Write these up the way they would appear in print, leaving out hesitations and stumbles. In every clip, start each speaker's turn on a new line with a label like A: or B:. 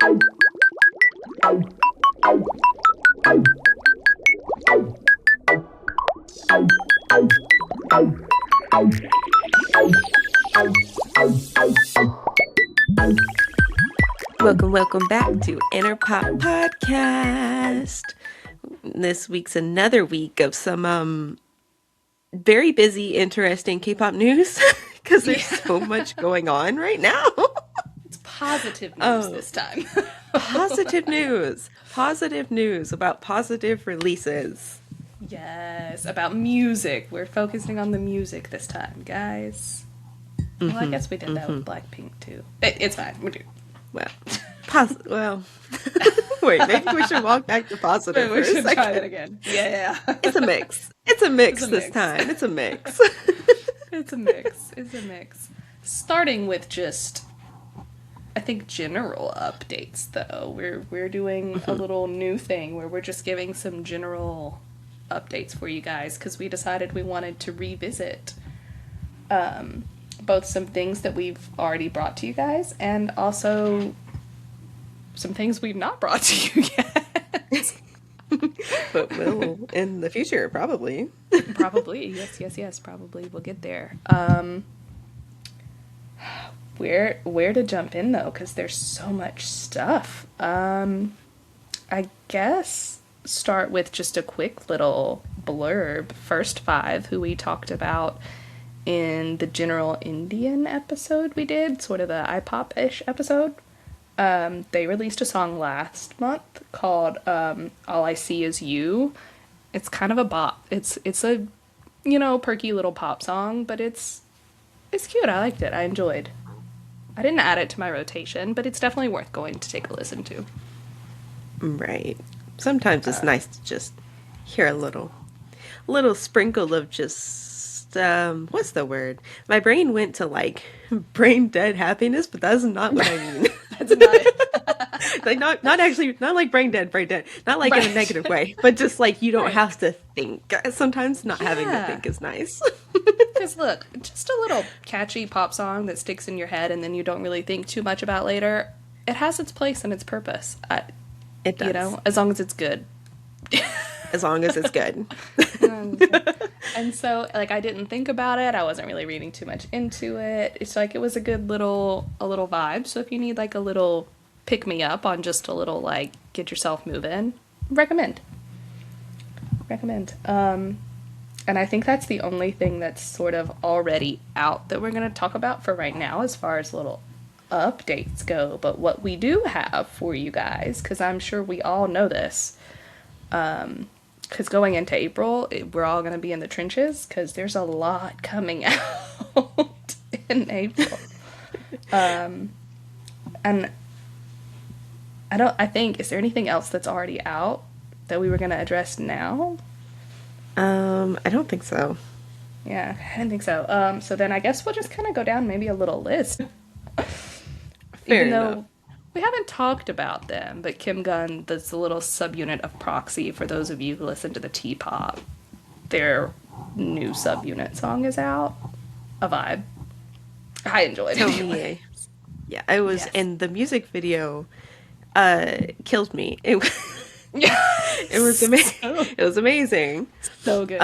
A: Welcome back to Inner Pop Podcast. This week's another week of some very busy, interesting K-pop news because there's so much going on right now.
B: It's positive news this time.
A: Positive news about positive releases.
B: Yes, about music. We're focusing on the music this time, guys. Well, I guess we did that with Blackpink too. It's fine. We're doing.
A: Well, wait, maybe we should walk back to positive.
B: We should try that again. Yeah.
A: It's a mix. It's a mix this time. It's a mix.
B: It's a mix. Starting with just, I think, general updates, though. We're doing a little new thing where we're just giving some general updates for you guys because we decided we wanted to revisit both some things that we've already brought to you guys and also some things we've not brought to you yet.
A: But will in the future, probably.
B: Probably. Yes, probably. We'll get there. Where to jump in, though, because there's so much stuff. I guess start with just a quick little blurb. First Five, who we talked about in the General Indian episode we did, sort of the iPop-ish episode. They released a song last month called All I See Is You. It's kind of a bop. It's a, perky little pop song, but it's cute. I liked it. I enjoyed. I didn't add it to my rotation, but it's definitely worth going to take a listen to.
A: Right. Sometimes it's nice to just hear a little sprinkle of just what's the word? My brain went to brain dead happiness, but that's not what I mean.
B: That's not it.
A: not like brain dead, not like in a negative way, but just you don't have to think. Sometimes not having to think is nice.
B: Because look, just a little catchy pop song that sticks in your head and then you don't really think too much about later. It has its place and its purpose.
A: It does.
B: As long as it's good.
A: As long as it's good.
B: And so, I didn't think about it. I wasn't really reading too much into it. It's it was a good little vibe. So if you need a little pick me up on just a little get yourself moving, recommend. And I think that's the only thing that's sort of already out that we're going to talk about for right now as far as little updates go. But what we do have for you guys, because I'm sure we all know this, because going into April, we're all going to be in the trenches because there's a lot coming out in April. And is there anything else that's already out that we were going to address now?
A: I don't think so.
B: Yeah, I didn't think so. So then I guess we'll just kind of go down maybe a little list.
A: Fair enough.
B: We haven't talked about them, but Kim Gun, that's a little subunit of Proxy. For those of you who listen to the T-pop, their new subunit song is out. A vibe. I enjoyed it. Anyway.
A: Yeah, I was, and the music video killed me. It was amazing. It was amazing.
B: So good.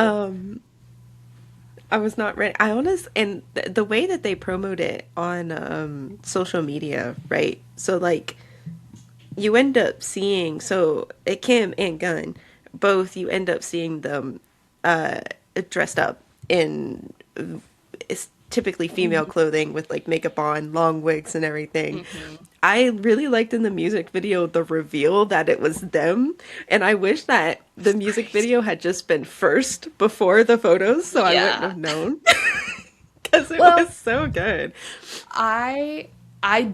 A: I was not ready. And the way that they promote it on social media, right? So you end up seeing, Kim and Gun, both you end up seeing them dressed up in it's typically female clothing with makeup on, long wigs and everything. Mm-hmm. I really liked in the music video the reveal that it was them, and I wish that the music video had just been first before the photos, so I wouldn't have known. Because it was so good.
B: I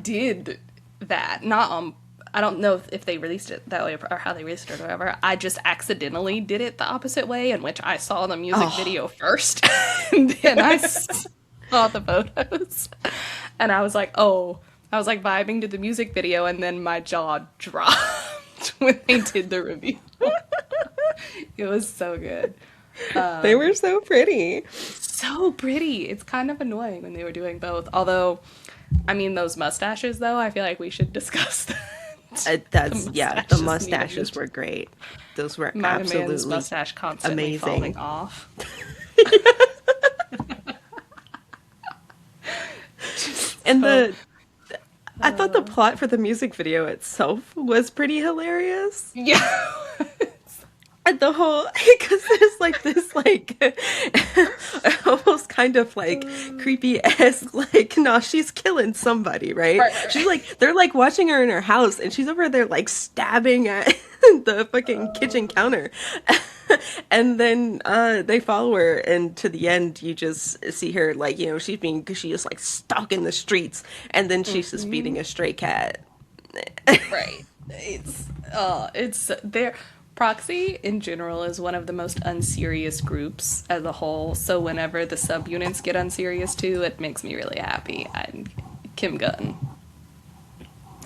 B: did that, not on. I don't know if they released it that way or how they released it or whatever. I just accidentally did it the opposite way, in which I saw the music video first, and then I saw the photos, and I was vibing to the music video, and then my jaw dropped when they did the review. It was so good.
A: They were so pretty.
B: So pretty. It's kind of annoying when they were doing both. Although, those mustaches, though, I feel like we should discuss The
A: That's yeah. The
B: mustaches need a
A: mustaches
B: mention.
A: were great. Those were
B: My man's
A: absolutely
B: mustache constantly falling
A: amazing.
B: off. Just
A: And
B: so,
A: I thought the plot for the music video itself was pretty hilarious.
B: yeah.
A: And the whole, because there's like this, like, almost kind of like creepy esque, like, no, she's killing somebody, right?
B: Right, right,
A: She's like, they're like watching her in her house, and she's over there, like, stabbing at the fucking kitchen counter. And then they follow her, and to the end, you just see her, like, she is like stuck in the streets, and then she's just feeding a stray cat.
B: right. It's there. Proxy in general is one of the most unserious groups as a whole. So whenever the subunits get unserious too, it makes me really happy. And Kim Gunn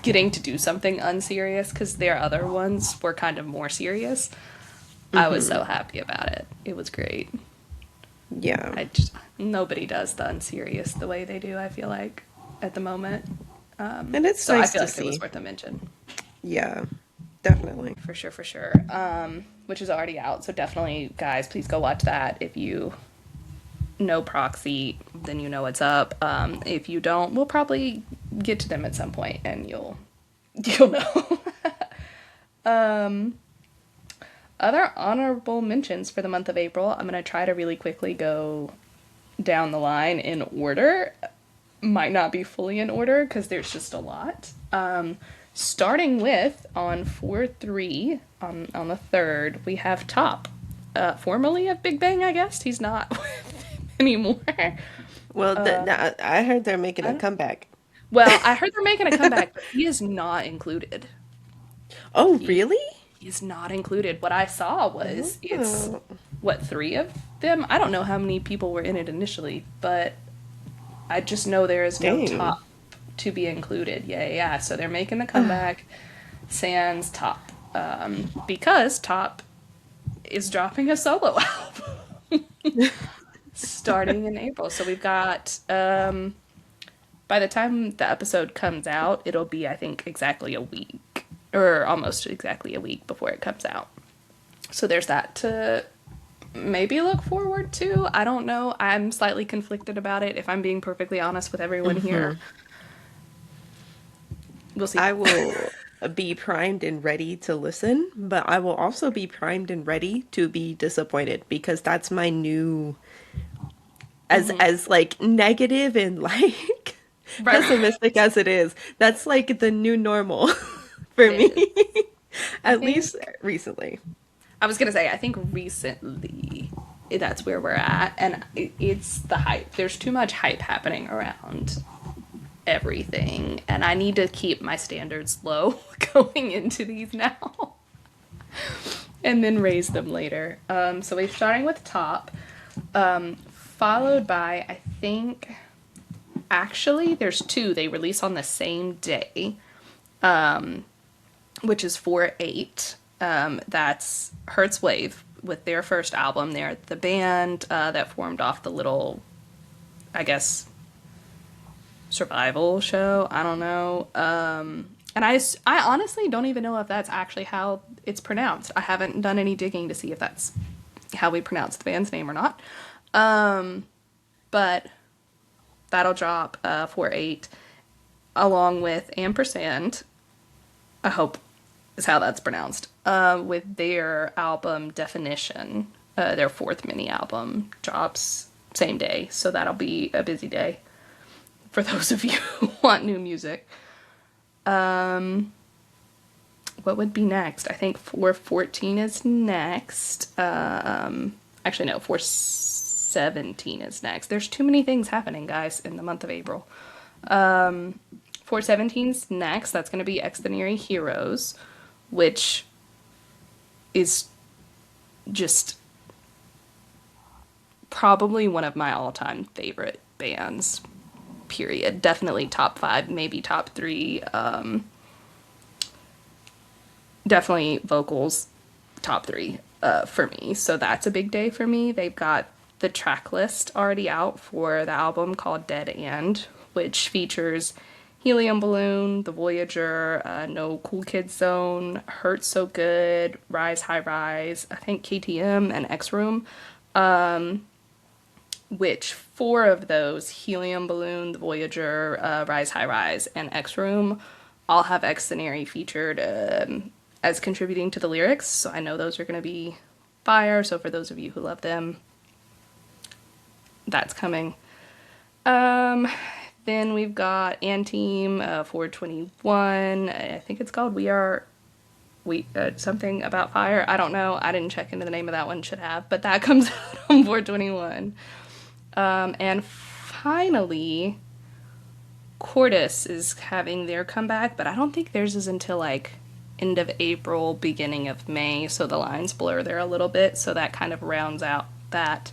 B: getting to do something unserious because their other ones were kind of more serious. I was so happy about it. It was great.
A: Yeah.
B: Nobody does the unserious the way they do, I feel like, at the moment.
A: And it's
B: So I
A: nice
B: feel
A: to
B: like it was
A: see.
B: worth a mention.
A: Yeah, definitely.
B: For sure, for sure. Which is already out, so definitely, guys, please go watch that. If you know Proxy, then you know what's up. If you don't, we'll probably get to them at some point, and you'll know. Other honorable mentions for the month of April. I'm gonna try to really quickly go down the line in order. Might not be fully in order because there's just a lot. Starting with on 4/3 on the 3rd, we have Top, formerly of Big Bang. I guess he's not with them anymore.
A: Well, I heard they're making
B: I
A: a
B: don't-
A: comeback.
B: well, I heard they're making a comeback, but he is not included.
A: Oh,
B: He
A: really?
B: is not included. What I saw was it's
A: Oh,
B: what, three of them. I don't know how many people were in it initially, but I just know there is no
A: dang.
B: Top to be included. Yeah, yeah. So they're making the comeback. Sans Top, because Top is dropping a solo album starting in April. So we've got, by the time the episode comes out, it'll be, I think, exactly a week, or almost exactly a week before it comes out. So there's that to maybe look forward to. I don't know. I'm slightly conflicted about it, if I'm being perfectly honest with everyone here. We'll see.
A: I will be primed and ready to listen, but I will also be primed and ready to be disappointed because that's my new as like negative and like
B: Right.
A: pessimistic as it is. That's like the new normal for
B: It
A: me.
B: is. I
A: At least
B: think
A: recently.
B: I was gonna say, I think recently that's where we're at, and it's the hype. There's too much hype happening around everything, and I need to keep my standards low going into these now, and then raise them later. So we're starting with Top, followed by, I think, actually, there's two they release on the same day, which is 4/8. That's Hertz Wave with their first album. They're the band that formed off the little, I guess, survival show. I don't know. And I honestly don't even know if that's actually how it's pronounced. I haven't done any digging to see if that's how we pronounce the band's name or not. But that'll drop 4/8 along with Ampersand. I hope is how that's pronounced. With their album Definition, their fourth mini album drops same day, so that'll be a busy day for those of you who want new music. What would be next? I think 4/14 is next. Actually, no, 4/17 is next. There's too many things happening, guys, in the month of April. 4/17's next. That's going to be Extraordinary Heroes, which is just probably one of my all-time favorite bands, period. Definitely top 5, maybe top 3. Definitely vocals, top 3 for me. So that's a big day for me. They've got the track list already out for the album called Dead End, which features Helium Balloon, The Voyager, No Cool Kids Zone, Hurt So Good, Rise High Rise, I think KTM and X Room, which four of those, Helium Balloon, The Voyager, Rise High Rise, and X Room, all have Xenary featured as contributing to the lyrics, so I know those are going to be fire. So for those of you who love them, that's coming. Then we've got Anteam 421. I think it's called We something about fire. I don't know. I didn't check into the name of that one. Should have, but that comes out on 421. And finally, Cordis is having their comeback, but I don't think theirs is until like end of April, beginning of May, so the lines blur there a little bit, so that kind of rounds out that.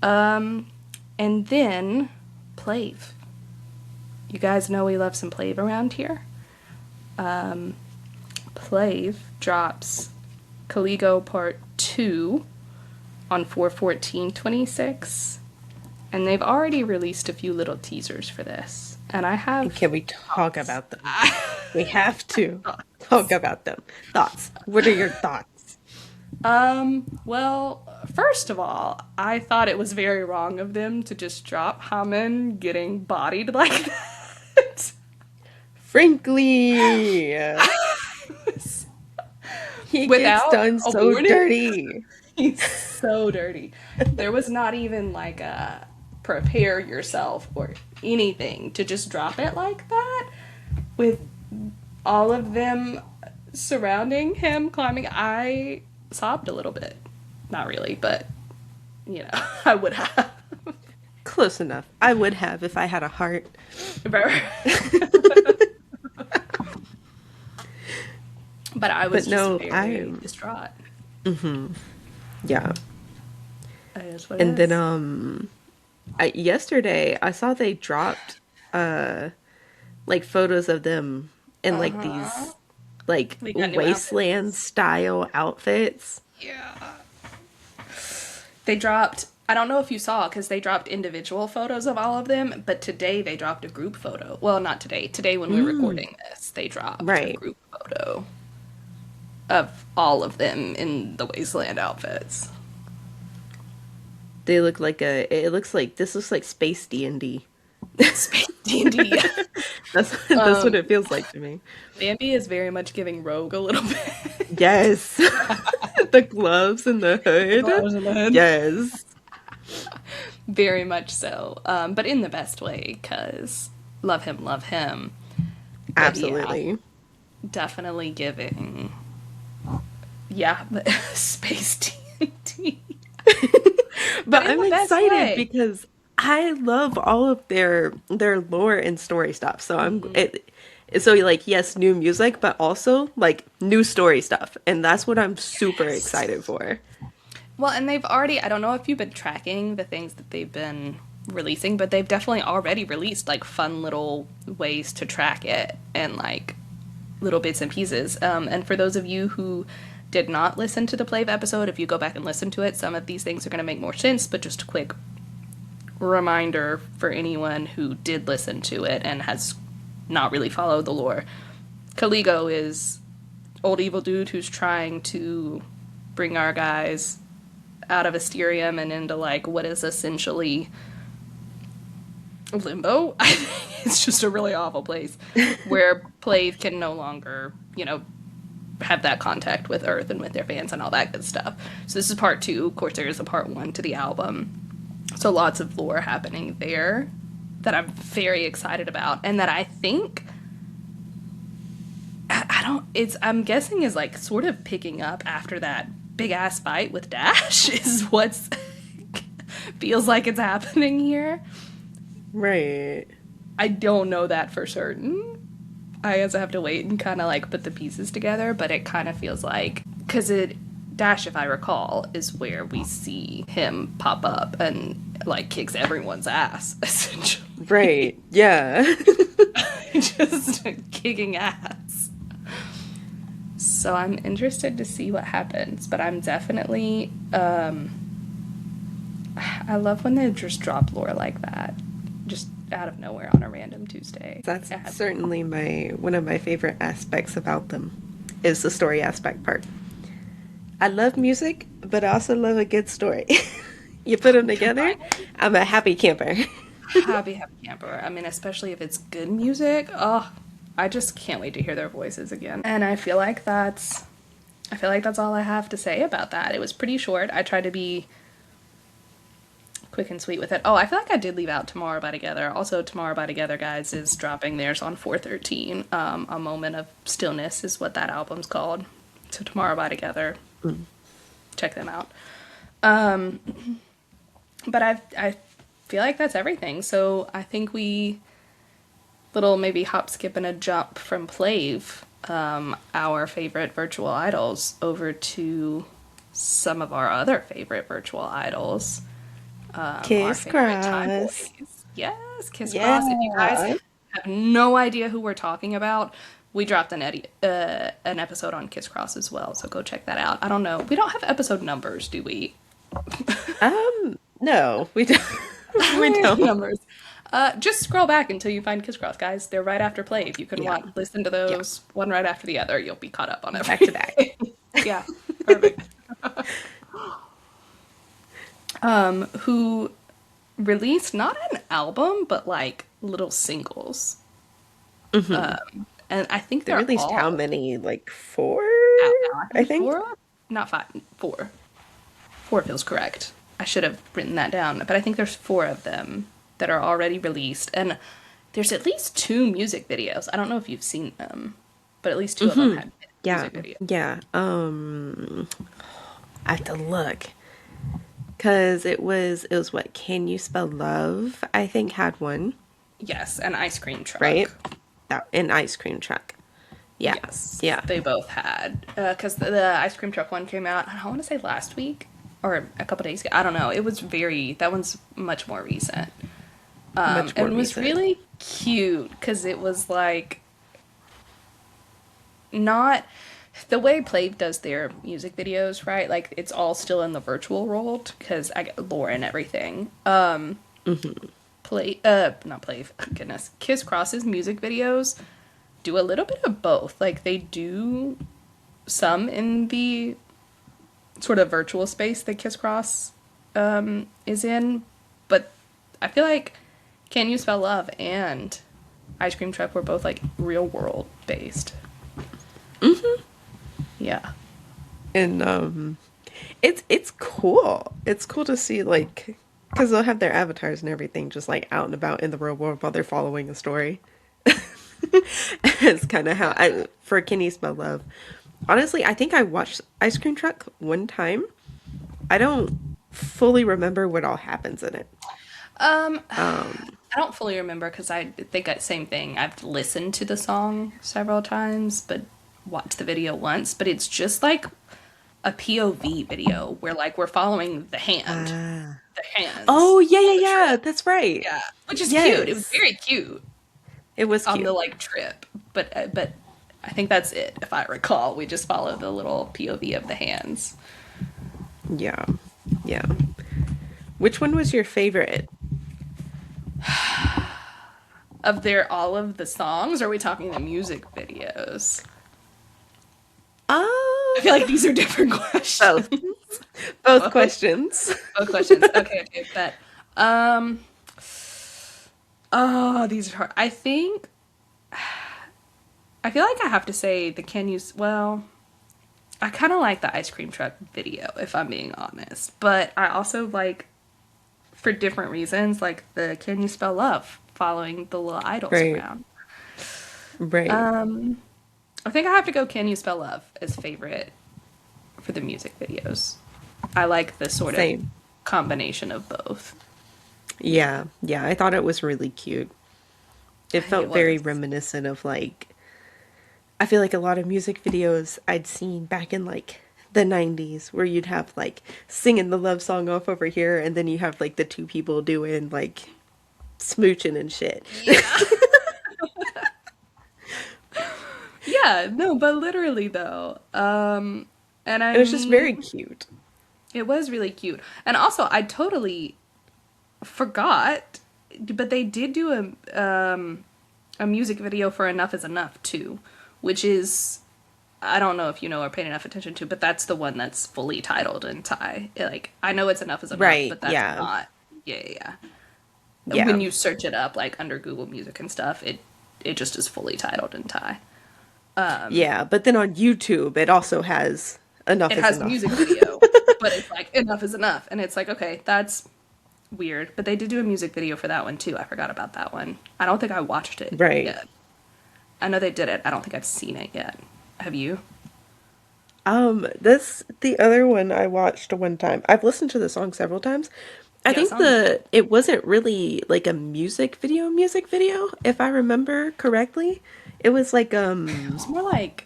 B: And then Plave. You guys know we love some Plave around here. Plave drops Caligo Part 2 on 4/14/26, and they've already released a few little teasers for this. And I have...
A: Can we talk about them? We have to talk about them. Thoughts. What are your thoughts?
B: Well, first of all, I thought it was very wrong of them to just drop Haman getting bodied like that.
A: Frankly, he gets done so
B: warning.
A: dirty.
B: He's so dirty. There was not even like a prepare yourself or anything to just drop it like that with all of them surrounding him climbing. I sobbed a little bit. Not really, but you know, I would have.
A: Close enough. I would have if I had a heart.
B: But I was
A: no,
B: just very distraught.
A: Yeah.
B: It is what
A: And
B: it is.
A: then yesterday I saw they dropped like photos of them in like these like
B: They got new
A: wasteland style outfits.
B: Yeah. They dropped, I don't know if you saw, because they dropped individual photos of all of them, but today they dropped a group photo. Well, not today. Today when we're recording this, they dropped a group photo of all of them in the wasteland outfits.
A: They look like this looks like space D&D.
B: Space D&D.
A: That's what it feels like to me.
B: Bambi is very much giving Rogue a little bit.
A: Yes. The gloves and the hood. Yes.
B: Very much so. But in the best way, because love him. But
A: absolutely.
B: Yeah, definitely giving. Yeah, space D&D.
A: But I'm excited because I love all of their lore and story stuff. So so like yes, new music, but also like new story stuff, and that's what I'm super excited for.
B: Well, and they've already, I don't know if you've been tracking the things that they've been releasing, but they've definitely already released like fun little ways to track it and like little bits and pieces. And for those of you who did not listen to the Plave episode, if you go back and listen to it, some of these things are going to make more sense, but just a quick reminder for anyone who did listen to it and has not really followed the lore. Caligo is old evil dude who's trying to bring our guys out of Asterium and into like what is essentially limbo. I think it's just a really awful place where Plave can no longer, you know, have that contact with Earth and with their fans and all that good stuff. So this is part 2. Of course, there is a part 1 to the album. So lots of lore happening there that I'm very excited about, and that I think I'm guessing is like sort of picking up after that big ass fight with Dash is what's feels like it's happening here.
A: Right.
B: I don't know that for certain. I guess I have to wait and kind of like put the pieces together, but it kind of feels like, because Dash, if I recall, is where we see him pop up and like kicks everyone's ass, essentially.
A: Right. Yeah.
B: Just kicking ass. So I'm interested to see what happens, but I'm definitely I love when they just drop lore like that. Just out of nowhere on a random Tuesday.
A: That's certainly my one of my favorite aspects about them is the story aspect part. I love music, but I also love a good story. You put them together,
B: Combining.
A: I'm a happy camper.
B: Happy camper. I mean, especially if it's good music. Oh, I just can't wait to hear their voices again. And I feel like that's all I have to say about that. It was pretty short. I tried to be quick and sweet with it. Oh, I feel like I did leave out Tomorrow by Together. Also, Tomorrow by Together, guys, is dropping theirs on 4/13. A Moment of Stillness is what that album's called. So Tomorrow by Together, check them out. But I feel like that's everything. So I think we little maybe hop, skip, and a jump from Plave, our favorite virtual idols, over to some of our other favorite virtual idols. Our
A: Kiss
B: favorite Time
A: cross.
B: Boys. Yes, Kiss Cross. If you guys
A: Yeah.
B: have no idea who we're talking about, we dropped an episode on Kiss Cross as well, so go check that out. I don't know. We don't have episode numbers, do we?
A: No, we don't. We don't.
B: Numbers. Just scroll back until you find Kiss Cross, guys. They're right after Play. You can
A: Yeah.
B: listen to those one right after the other. You'll be caught up on
A: Back to back.
B: everything. Yeah, perfect. Who released not an album, but like little singles. And I think
A: They
B: they're
A: released how
B: all
A: many? Like four,
B: out now. I
A: I
B: think
A: think.
B: four, not five, four. Four feels correct. I should have written that down, but I think there's four of them that are already released, and there's at least two music videos. I don't know if you've seen them, but at least two of them have
A: Yeah,
B: music videos.
A: yeah. I have to look because it was what? Can you spell love? I think had one,
B: Yes, an ice cream truck.
A: right? That an ice cream truck. Yeah,
B: Yes,
A: yeah.
B: they both had. Because the ice cream truck one came out, I want to say last week or a couple days ago. I don't know. It was that one's much more recent.
A: Much more
B: And it was
A: recent.
B: really cute because it was like not the way Plave does their music videos, right? Like it's all still in the virtual world because I get lore and everything. Not Plave, goodness. Kiss Cross's music videos do a little bit of both. Like they do some in the sort of virtual space that Kiss Cross is in, but I feel like Can You Spell Love and Ice Cream Truck were both like real world based. Yeah.
A: And it's cool. It's cool to see like because they'll have their avatars and everything just like out and about in the real world while they're following a story. It's kind of how I for Can You Spell Love. Honestly, I think I watched Ice Cream Truck one time. I don't fully remember what all happens in it.
B: I don't fully remember because I think that same thing. I've listened to the song several times, but watched the video once. But it's just like a POV video where like we're following the hands.
A: Oh yeah,
B: on
A: yeah,
B: the
A: yeah.
B: trip.
A: That's right.
B: Yeah, which is cute. It was
A: Yes,
B: very cute
A: it was
B: on the
A: cute.
B: like trip. But I think that's it. If I recall, we just follow the little POV of the hands.
A: Yeah, yeah. Which one was your favorite?
B: Of their all of the songs, or are we talking the music videos?
A: Um,
B: I feel like these are different questions.
A: both. Both
B: Both.
A: questions.
B: Both questions. Okay, bet. Um, oh, these are hard. I feel like I have to say the well, I kind of like the ice cream truck video, if I'm being honest. But I also like, for different reasons, like the Can You Spell Love, following the little idols
A: Right,
B: around.
A: right.
B: Um, I think I have to go Can You Spell Love as favorite for the music videos. I like the sort of
A: Same.
B: combination of both.
A: Yeah, yeah. I thought it was really cute. It
B: It
A: felt very
B: was.
A: reminiscent of like I feel like a lot of music videos I'd seen back in like the 90s where you'd have like singing the love song off over here and then you have like the two people doing like smooching and shit.
B: Yeah. Yeah, no, but literally though. And I
A: It was just very
B: mean,
A: cute.
B: it was really cute. And also, I totally forgot. but they did do a music video for Enough is Enough too, which is, I don't know if you know or paid enough attention to, but that's the one that's fully titled in Thai. Like, I know it's Enough is Enough,
A: Right.
B: but that's
A: Yeah.
B: not. Yeah, yeah, yeah.
A: Yeah.
B: When you search it up, like under Google Music and stuff, it just is fully titled in Thai.
A: Yeah. But then on YouTube, it also has Enough
B: It
A: is
B: has a
A: Enough.
B: music video, but it's like Enough is Enough, and it's like, okay, that's weird. But they did do a music video for that one too. I forgot about that one. I don't think I watched it
A: Right.
B: yet. I know they did it. I don't think I've seen it yet. Have you?
A: This the other one I watched one time. I've listened to the song several times. I
B: Yeah, the
A: think
B: song's good.
A: it wasn't really like a music video, if I remember correctly. It was like
B: It was more like,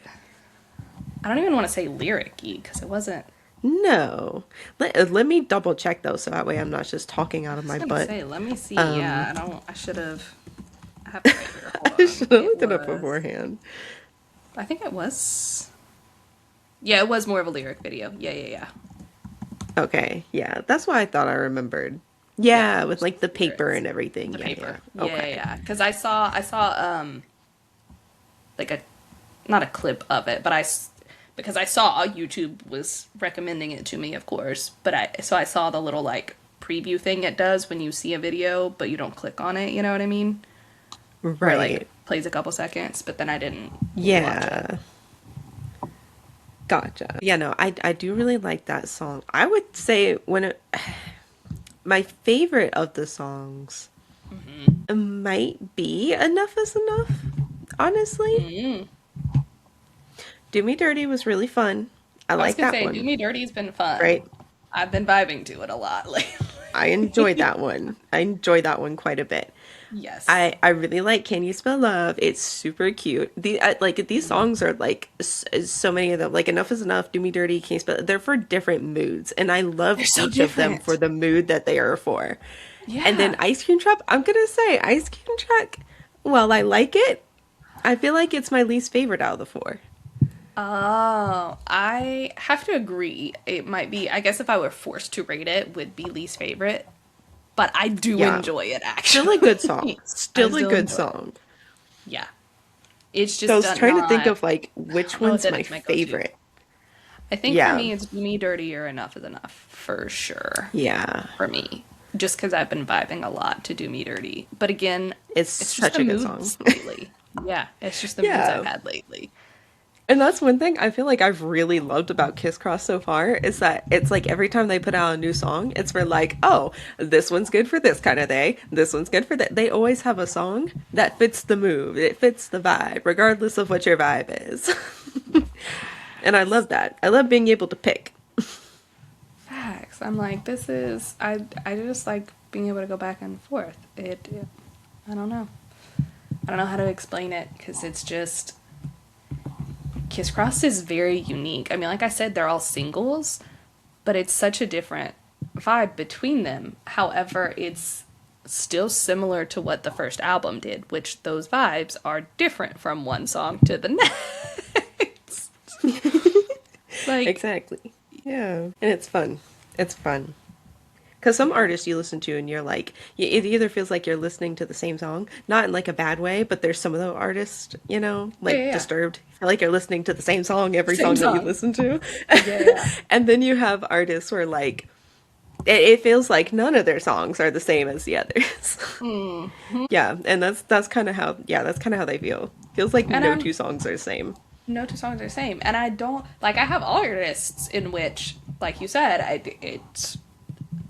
B: I don't even want to say lyric-y because it wasn't.
A: no. Let me double check though, so that way I'm not just talking out
B: I
A: of
B: was
A: my
B: gonna
A: butt.
B: say, let me see.
A: Um
B: Yeah, I don't. I should have. I have it right here. Hold
A: I
B: on.
A: should have
B: It
A: looked it up
B: was.
A: beforehand.
B: I think it was. Yeah, it was more of a lyric video. Yeah, yeah, yeah.
A: Okay, yeah, that's why I thought I remembered.
B: Yeah,
A: Yeah,
B: it
A: with
B: was
A: like the paper
B: lyrics.
A: and everything.
B: The
A: Yeah, yeah.
B: paper. Yeah, yeah,
A: Okay.
B: yeah. Because I saw like a, not a clip of it, but because I saw YouTube was recommending it to me, of course. But I saw the little like preview thing it does when you see a video, but you don't click on it. You know what I mean? Where it like
A: Right.
B: plays a couple seconds, but then I didn't watch it.
A: Yeah. Gotcha. Yeah, no, I do really like that song. I would say my favorite of the songs might be Enough is Enough, honestly.
B: Mm.
A: Do Me Dirty was really fun. I
B: I was
A: like
B: gonna
A: that
B: say, Do
A: one,
B: Me Dirty's been fun.
A: right?
B: I've been vibing to it a lot lately.
A: I enjoyed that one. I enjoyed that one quite a bit.
B: Yes.
A: I really like Can You Spell Love? It's super cute. Like these songs are like so many of them. Like Enough is Enough, Do Me Dirty, Can You Spell. They're for different moods, and I love
B: They're so
A: each of them for
B: different.
A: the mood that they are for. And then
B: Yeah.
A: Ice Cream Truck, I'm gonna say Ice Cream Truck. While I like it, I feel like it's my least favorite out of the four.
B: Oh, I have to agree. It might be, I guess if I were forced to rate it, would be least favorite. But I do
A: Yeah,
B: enjoy it
A: still a good
B: actually.
A: song.
B: I
A: Still a
B: still
A: good
B: enjoy it.
A: song.
B: Yeah. It's
A: So I
B: just
A: was trying to think
B: not,
A: of like
B: I
A: which
B: don't know if
A: one's
B: that
A: my
B: is my go-to.
A: favorite.
B: I think for
A: Yeah,
B: me, it's Do Me Dirty or Enough is Enough, for sure.
A: yeah.
B: For me. Just because I've been vibing a lot to Do Me Dirty. But again,
A: It's
B: it's just
A: such
B: the
A: a good song.
B: moods lately. Yeah, it's just the moods I've
A: Yeah.
B: had lately.
A: And that's one thing I feel like I've really loved about Kiss Cross so far is that it's like every time they put out a new song, it's for like, oh, this one's good for this kind of day. This one's good for that. They always have a song that fits the mood. It fits the vibe, regardless of what your vibe is. And I love that. I love being able to pick.
B: Facts. I'm like, this is, I just like being able to go back and forth. I don't know. I don't know how to explain it because it's just, Kiss Cross is very unique. I mean, like I said, they're all singles, but it's such a different vibe between them. However, it's still similar to what the first album did, which those vibes are different from one song to the next. Like,
A: Exactly. Yeah. And it's fun. It's fun. Because some artists you listen to and you're like, it either feels like you're listening to the same song, not in like a bad way, but there's some of the artists,
B: yeah, yeah,
A: like
B: yeah.
A: Disturbed, feel like you're listening to the same song every
B: Same
A: song that you
B: song.
A: listen to.
B: Yeah, yeah.
A: And then you have artists where like, it feels like none of their songs are the same as the others. Yeah, and that's kind of how that's kind of how they feel. Feels like
B: And
A: no two songs are the same.
B: no two songs are the same. And I don't, like, I have artists in which, like you said, it's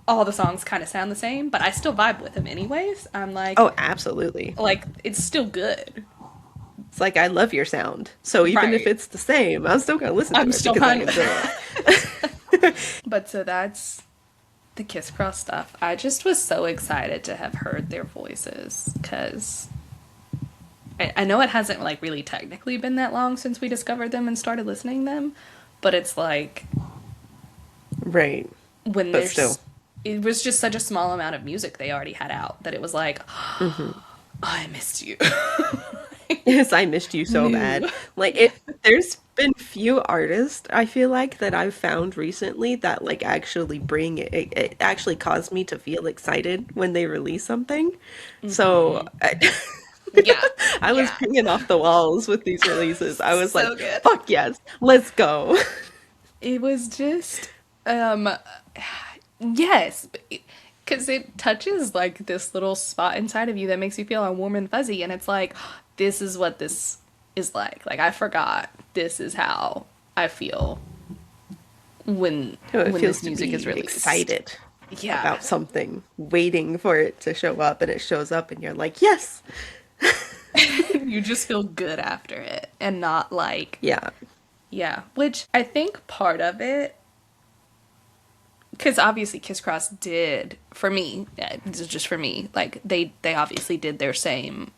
B: all the songs kind of sound the same, but I still vibe with them anyways. I'm
A: Oh, absolutely.
B: like it's still good.
A: It's like I love your sound. So even if
B: Right.
A: it's the same, I'm still gonna listen to
B: I'm
A: it
B: still
A: because I
B: fine with
A: enjoy it.
B: that. But so that's the Kiss Cross stuff. I just was so excited to have heard their voices because I know it hasn't like really technically been that long since we discovered them and started listening to them, but it's like
A: Right.
B: when
A: But still.
B: it was just such a small amount of music they already had out that it was like, oh, I missed you.
A: Yes, I missed you so bad.
B: New.
A: Like
B: Yeah.
A: it there's been few artists I feel like that I've found recently that like actually bring it actually caused me to feel excited when they release something. So
B: Hmm. Yeah.
A: I was
B: Yeah.
A: pinging off the walls with these releases. I was like,
B: So good.
A: fuck yes, let's go.
B: It was just, um, yes, because it touches like this little spot inside of you that makes you feel all warm and fuzzy, and it's like, this is what this is like. Like I forgot this is how I feel when
A: How it
B: when
A: feels
B: this
A: to
B: music is
A: be
B: released.
A: excited
B: Yeah.
A: about something, waiting for it to show up, and it shows up, and you're like, yes.
B: You just feel good after it and not like,
A: Yeah.
B: yeah, which I think part of it, because obviously Kiss Cross did for me, this is just for me, like they obviously did their same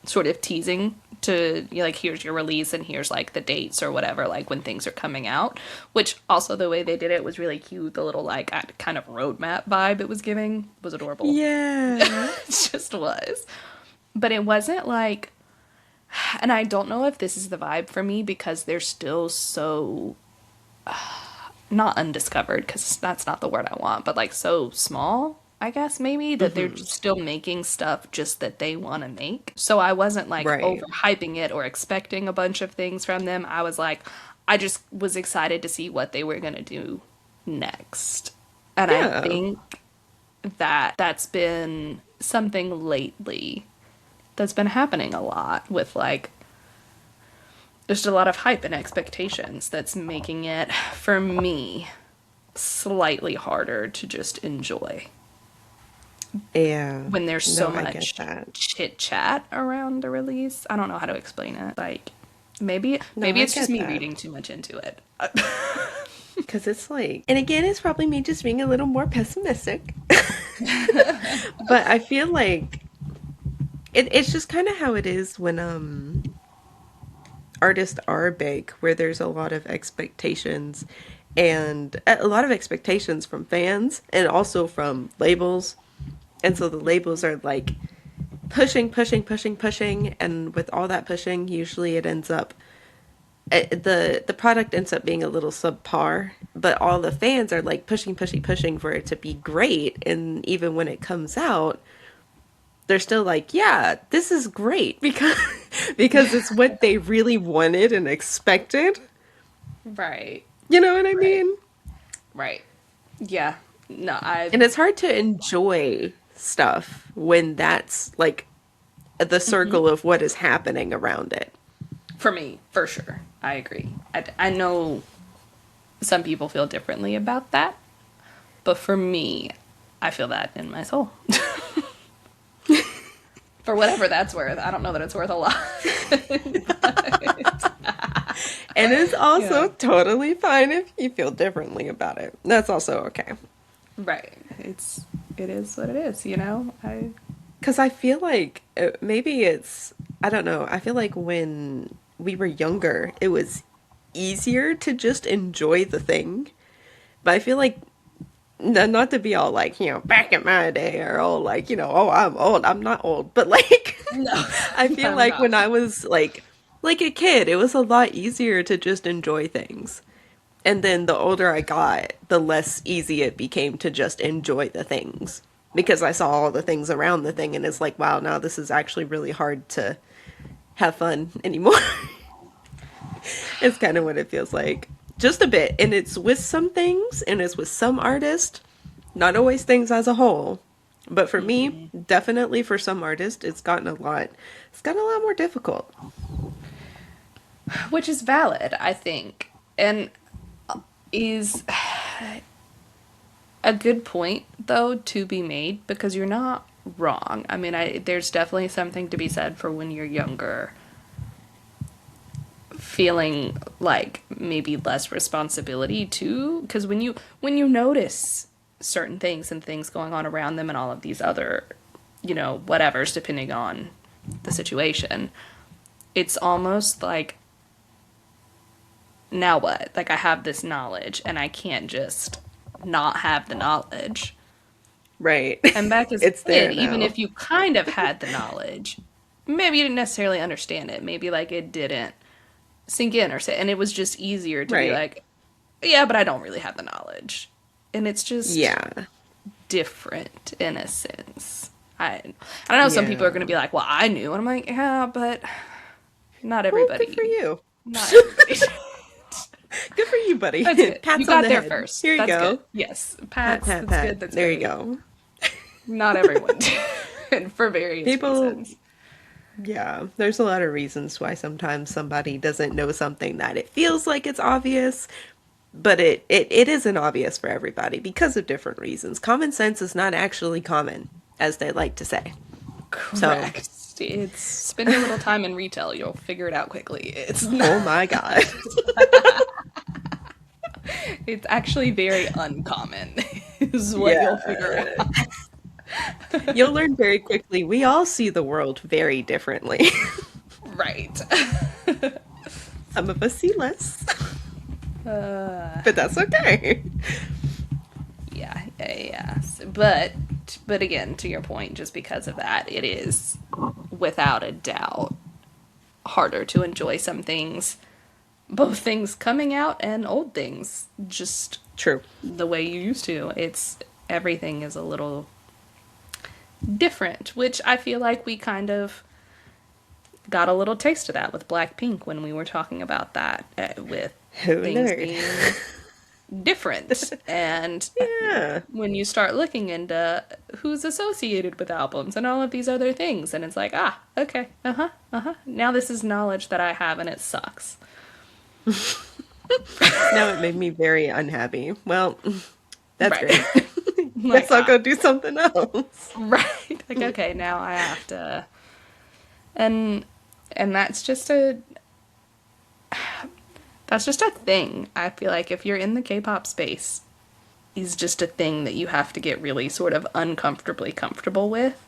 B: sort of teasing to, you know, like, here's your release and here's like the dates or whatever, like when things are coming out, which also the way they did it was really cute. The little like kind of roadmap vibe it was giving was adorable.
A: Yeah.
B: It just was. But it wasn't like, and I don't know if this is the vibe for me because they're still so not undiscovered, because that's not the word I want, but like so small, I guess maybe, that they're
A: Hmm.
B: still making stuff just that they want to make. So I wasn't like
A: Right.
B: overhyping it or expecting a bunch of things from them. I was like, I just was excited to see what they were going to do next. And I
A: Yeah.
B: think that that's been something lately that's been happening a lot with like there's a lot of hype and expectations that's making it, for me, slightly harder to just enjoy
A: Yeah.
B: when there's
A: No,
B: so
A: I get
B: much
A: that.
B: chit chat around the release. I don't know how to explain it. Like
A: No,
B: maybe
A: I
B: it's just
A: get
B: me
A: that.
B: reading too much into it.
A: Because it's like, and again, it's probably me just being a little more pessimistic. But I feel like it's just kind of how it is when artists are big, where there's a lot of expectations and a lot of expectations from fans and also from labels. And so the labels are like pushing, pushing, pushing, pushing, and with all that pushing, usually it ends up the product ends up being a little subpar, but all the fans are like pushing, pushing, pushing for it to be great, and even when it comes out, they're still like, yeah, this is great because it's what they really wanted and expected.
B: Right.
A: You know what I
B: Right.
A: mean?
B: Right. Yeah. No, I
A: And it's hard to enjoy stuff when that's like the circle of what is happening around it.
B: for me, for sure. I agree. I know some people feel differently about that, but for me, I feel that in my soul. For whatever that's worth. I don't know that it's worth a lot.
A: And it's
B: Yeah.
A: also totally fine if you feel differently about it. That's also okay.
B: Right. It is what it is, you know? I
A: Because I feel like maybe it's, I don't know, I feel like when we were younger, it was easier to just enjoy the thing. But I feel like, not to be all like, back in my day, or all like, oh, I'm old. I'm not old. But like,
B: no,
A: I feel
B: I'm
A: like
B: not.
A: when I was like a kid, it was a lot easier to just enjoy things. And then the older I got, the less easy it became to just enjoy the things because I saw all the things around the thing and it's like, wow, now this is actually really hard to have fun anymore. It's kind of what it feels like. Just a bit. And it's with some things and it's with some artists, not always things as a whole. But for me, definitely for some artists, it's gotten a lot more difficult.
B: Which is valid, I think. And is a good point though to be made, because you're not wrong. I mean, I there's definitely something to be said for when you're younger feeling like maybe less responsibility too, because when you notice certain things and things going on around them and all of these other, whatevers, depending on the situation, it's almost like, now what? Like, I have this knowledge and I can't just not have the knowledge.
A: Right.
B: And back as a
A: It's there
B: kid, even
A: now.
B: if you kind of had the knowledge, maybe you didn't necessarily understand it. Maybe like it didn't sink in or say, and it was just easier to be
A: Right.
B: like, yeah, but I don't really have the knowledge. And it's just
A: Yeah.
B: different in a sense. I know some people are
A: Yeah.
B: going to be like, well, I knew. And I'm like, yeah, but not
A: Well, good for
B: everybody.
A: you.
B: Not everybody.
A: Good for you, buddy.
B: That's good. You
A: Pats on
B: got
A: the
B: there
A: head.
B: first.
A: Here you
B: That's good.
A: go.
B: Yes.
A: Pat,
B: Pats,
A: pat,
B: that's good.
A: pat.
B: That's
A: There you
B: great.
A: go.
B: Not everyone. And for various
A: People,
B: reasons.
A: yeah, there's a lot of reasons why sometimes somebody doesn't know something that it feels like it's obvious, but it isn't obvious for everybody because of different reasons. Common sense is not actually common, as they like to say. So,
B: Correct. It's spend a little time in retail, you'll figure it out quickly. It's not,
A: oh my God.
B: it's actually very uncommon, is what you'll figure
A: Yeah.
B: out.
A: You'll learn very quickly. We all see the world very differently.
B: Right.
A: Some of us see less,
B: Uh,
A: but that's okay.
B: yeah. But again, to your point, just because of that, it is without a doubt harder to enjoy some things, both things coming out and old things, just
A: True.
B: the way you used to. It's everything is a little different, which I feel like we kind of got a little taste of that with Blackpink when we were talking about that with
A: Who
B: things
A: knew?
B: being different. And
A: Yeah.
B: when you start looking into who's associated with albums and all of these other things, and it's like, ah, okay, now this is knowledge that I have and it sucks.
A: Now it made me very unhappy. Well, that's
B: Right.
A: great.
B: Like,
A: Guess I'll go do something else.
B: right. Like, okay, now I have to. And that's just a thing. I feel like if you're in the K-pop space, is just a thing that you have to get really sort of uncomfortably comfortable with,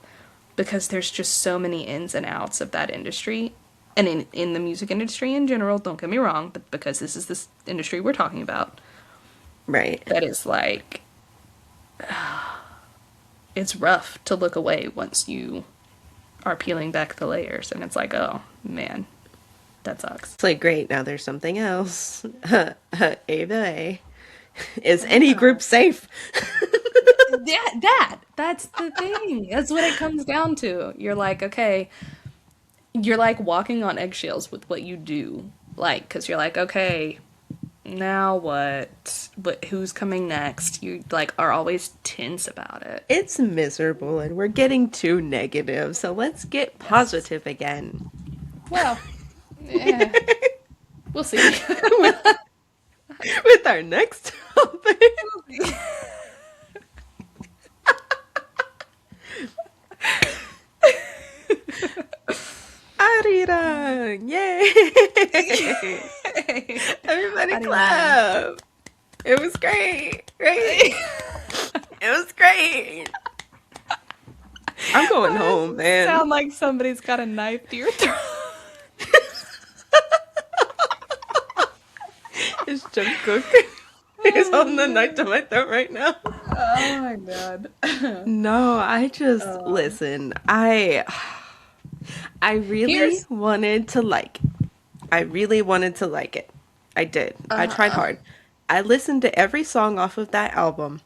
B: because there's just so many ins and outs of that industry. And in the music industry in general, don't get me wrong, but because this is this industry we're talking about,
A: Right.
B: that is like, it's rough to look away once you are peeling back the layers. And it's like, oh, man, that sucks.
A: It's like, great, now there's something else. Ava, is any group safe?
B: That's the thing. That's what it comes down to. You're like, okay, you're like walking on eggshells with what you do. Like, because you're like, okay, now what? But who's coming next? You like are always tense about it.
A: It's miserable and we're getting too negative, so let's get
B: Yes.
A: positive again.
B: Well, yeah, we'll see.
A: with, with our next topic. Ariran! Yay! Everybody
B: Ariana.
A: clap! It was great, right? It was great. I'm going home, man.
B: Sound like somebody's got a knife to your throat.
A: It's Jungkook. He's holding the knife to my throat right now.
B: Oh my god.
A: No, I just listen. I really
B: Here's
A: wanted to like. I really wanted to like it. I did. I tried hard. I listened to every song off of that album.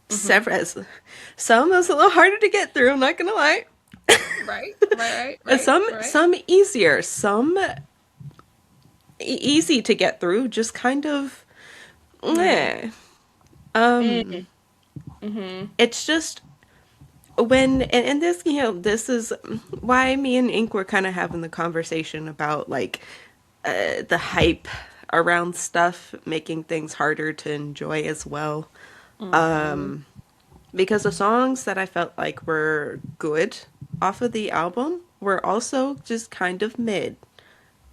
A: Several. Some was a little harder to get through. I'm not gonna lie.
B: right.
A: Some easier. Some easy to get through. Just kind of. Meh. Um. It's just when and this this is why me and Ink were kind of having the conversation about like the hype around stuff making things harder to enjoy as well, because the songs that I felt like were good off of the album were also just kind of mid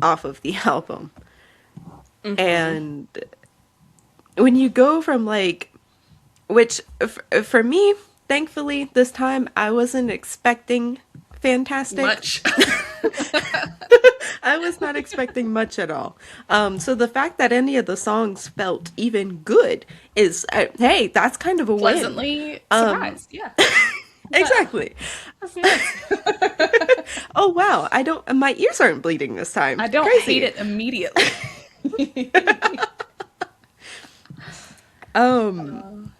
A: off of the album. And when you go from like, which for me, thankfully this time I wasn't expecting fantastic.
B: Much.
A: I was not expecting much at all. So the fact that any of the songs felt even good is, hey, that's kind of a win.
B: Pleasantly surprised. Yeah.
A: Exactly.
B: That's nuts.
A: Oh wow, I don't my ears aren't bleeding this time.
B: I don't hate
A: Crazy.
B: it immediately.
A: Um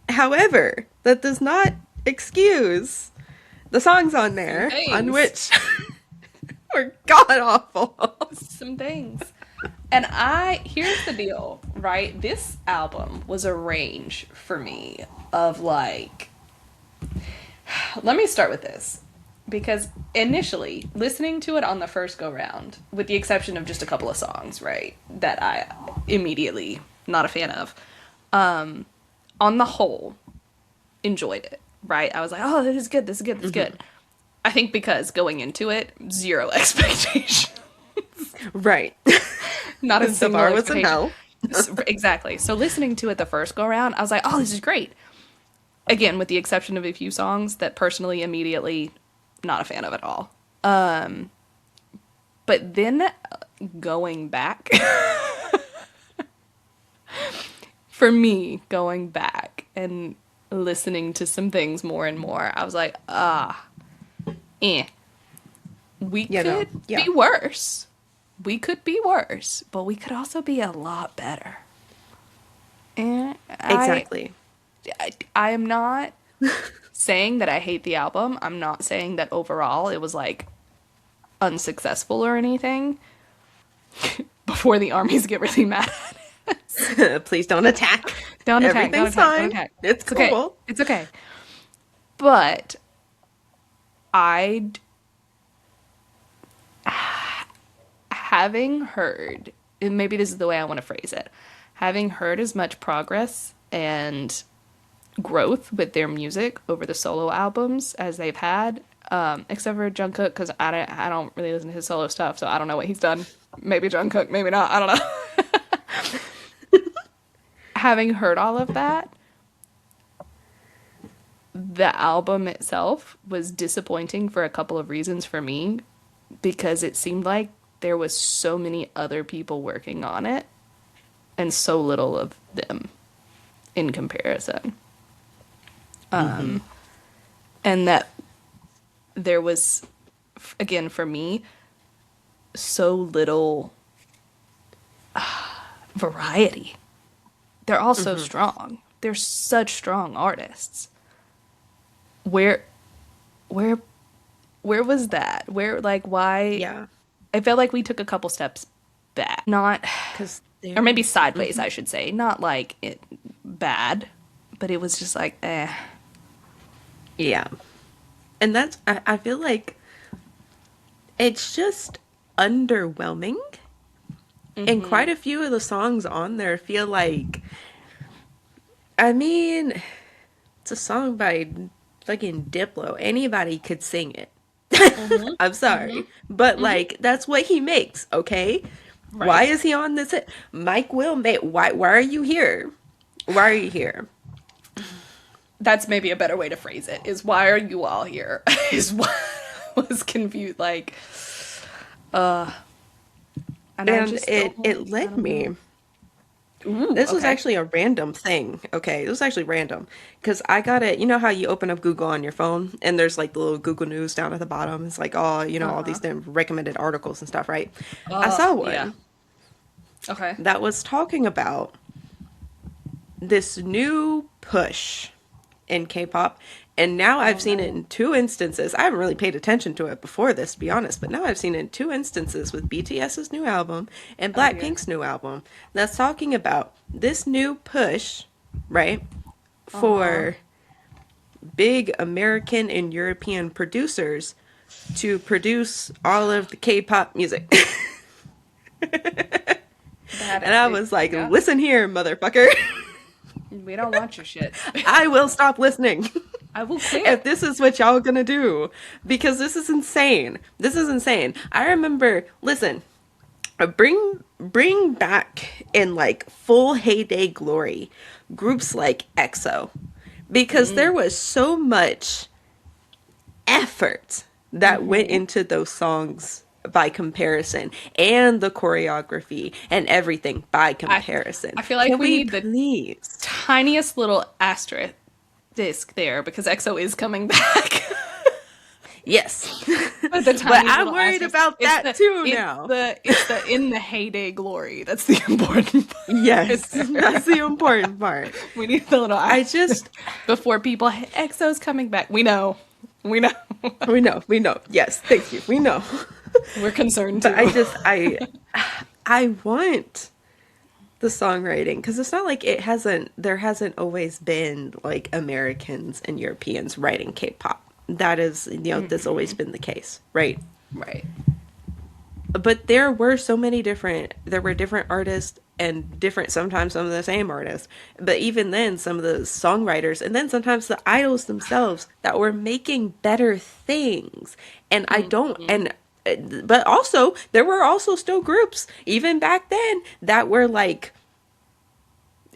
A: however, that does not excuse the songs on
B: Some
A: there on
B: things.
A: which were god awful.
B: Some things. And here's the deal, right? This album was a range for me of like, let me start with this. Because initially, listening to it on the first go round, with the exception of just a couple of songs, right, that I immediately not a fan of, on the whole, enjoyed it, right? I was like, oh, this is good, this is good, this is good. I think because going into it, zero expectation.
A: Right.
B: Not a
A: The
B: single
A: bar was in
B: expectation.
A: hell.
B: Exactly. So listening to it the first go round, I was like, oh, this is great. Again, with the exception of a few songs that personally immediately not a fan of at all. But then going back, for me, going back and listening to some things more and more, I was like, eh. We
A: You know.
B: could
A: Yeah.
B: be worse. We could be worse, but we could also be a lot better. And
A: Exactly.
B: I am not saying that I hate the album. I'm not saying that overall it was like unsuccessful or anything. Before the armies get really mad.
A: Please don't attack.
B: Don't attack, don't
A: Everything's
B: attack, don't
A: fine.
B: attack.
A: It's
B: It's okay.
A: cool.
B: It's okay. But I having heard, and maybe this is the way I want to phrase it, having heard as much progress and growth with their music over the solo albums as they've had, except for Jungkook, because I don't really listen to his solo stuff, so I don't know what he's done. Maybe Jungkook, maybe not. I don't know. Having heard all of that, the album itself was disappointing for a couple of reasons for me, because it seemed like there was so many other people working on it and so little of them in comparison. And that there was, again, for me, so little variety. They're all so strong. They're such strong artists. Where, where, where was that? Where, like, why?
A: Yeah.
B: I felt like we took a couple steps back. Not,
A: Because
B: or maybe sideways, I should say. Not like it bad, but it was just like, eh.
A: yeah. And I feel like it's just underwhelming. And quite a few of the songs on there feel like, I mean, it's a song by fucking Diplo. Anybody could sing it. I'm sorry. But like that's what he makes, okay? Why
B: Right.
A: is he on this? Mike will make why are you here? Why are you here?
B: That's maybe a better way to phrase it. Is why are you all here? Is what I was confused. Like, and I
A: And
B: just
A: it
B: don't,
A: it
B: I
A: led
B: don't
A: me.
B: know. Ooh,
A: This was
B: okay.
A: actually a random thing. Okay, it was actually random because I got it. You know how you open up Google on your phone and there's like the little Google News down at the bottom. It's like, oh, all these different recommended articles and stuff, right? I saw
B: Yeah.
A: one
B: Okay.
A: that was talking about this new push in K-pop, and now I've
B: Oh
A: seen it
B: no.
A: in two instances. I haven't really paid attention to it before this, to be honest, but now I've seen it in two instances with BTS's new album and
B: Oh dear.
A: Blackpink's new album. That's talking about this new push, right,
B: Uh huh.
A: for big American and European producers to produce all of the K-pop music. And I was like,
B: Yeah.
A: listen here, motherfucker.
B: We don't want your shit.
A: I will stop listening.
B: I will
A: If
B: quit.
A: this is what y'all gonna do, because this is insane. This is insane. I remember, listen, bring back in like full heyday glory groups like EXO, because there was so much effort that went into those songs by comparison, and the choreography and everything by
B: I
A: comparison.
B: I feel like
A: Can
B: we
A: we
B: need the
A: please?
B: tiniest little asterisk disc there because EXO is coming back.
A: Yes.
B: But the
A: But
B: tiny
A: I'm
B: little
A: worried
B: asterisk.
A: about
B: It's
A: that
B: the
A: too
B: it's
A: now.
B: the it's the in the heyday glory. That's the important part
A: Yes,
B: there.
A: that's the important part.
B: We need the little
A: I
B: asterisk
A: just,
B: before people. "Hey, EXO's coming back. We know. We know.
A: we know. Yes, thank you. We know.
B: We're concerned
A: But
B: too.
A: I want the songwriting because it's not like there hasn't always been like Americans and Europeans writing K-pop. That is, that's always been the case, right?
B: Right.
A: But there were different artists and different, sometimes some of the same artists, but even then some of the songwriters and then sometimes the idols themselves that were making better things. And I don't and but also there were also still groups even back then that were like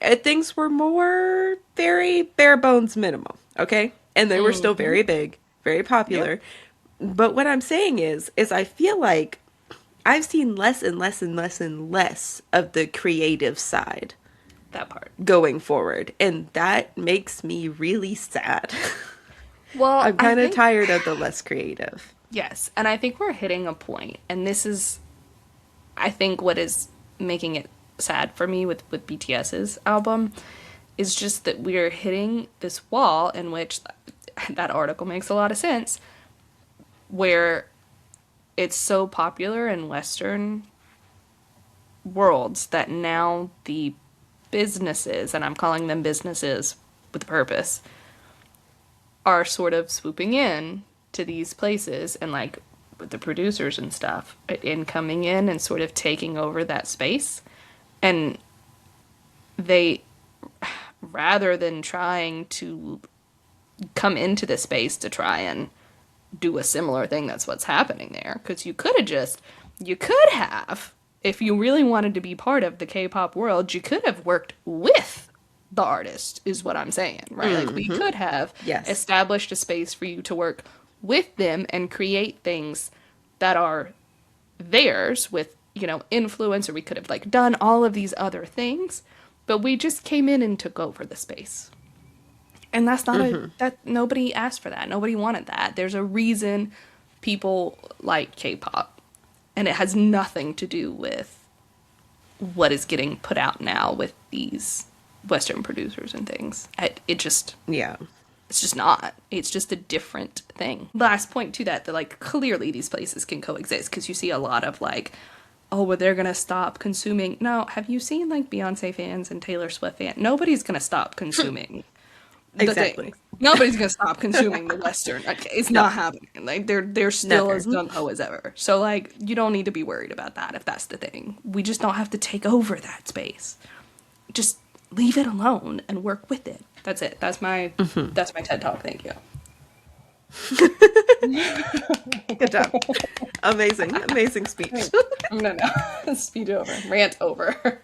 A: things were more very bare bones minimum, okay? And they were still very big, very
B: Yep.
A: popular. But what I'm saying is I feel like I've seen less and less and less and less of the creative side
B: That part.
A: going forward, and that makes me really sad.
B: Well,
A: I'm
B: I
A: kind of
B: think
A: tired of the less creative.
B: yes, and I think we're hitting a point, and this is, I think, what is making it sad for me with BTS's album is just that we're hitting this wall in which that article makes a lot of sense, where it's so popular in Western worlds that now the businesses, and I'm calling them businesses with a purpose, are sort of swooping in to these places and like with the producers and stuff in coming in and sort of taking over that space. And they, rather than trying to come into the space to try and do a similar thing, that's what's happening there, because you could have, if you really wanted to be part of the K-pop world, you could have worked with the artist, is what I'm saying, right? Like we could have
A: Yes.
B: established a space for you to work with them and create things that are theirs with, influence, or we could have like done all of these other things, but we just came in and took over the space. And that's not a that nobody asked for that. Nobody wanted that. There's a reason people like K-pop, and it has nothing to do with what is getting put out now with these Western producers and things.
A: Yeah.
B: It's just not. It's just a different thing. Last point to that like clearly these places can coexist because you see a lot of like, oh, well, they're gonna stop consuming. No, have you seen like Beyonce fans and Taylor Swift fans? Nobody's gonna stop consuming the
A: Exactly.
B: thing. Nobody's gonna stop consuming the Western. Okay, it's
A: No.
B: not happening. Like they're still
A: Never.
B: as gung ho as ever. So like you don't need to be worried about that if that's the thing. We just don't have to take over that space. Just leave it alone and work with it. That's it. That's my TED talk. Thank you.
A: Good job. Amazing. Amazing speech.
B: No, no. Speed over. Rant over.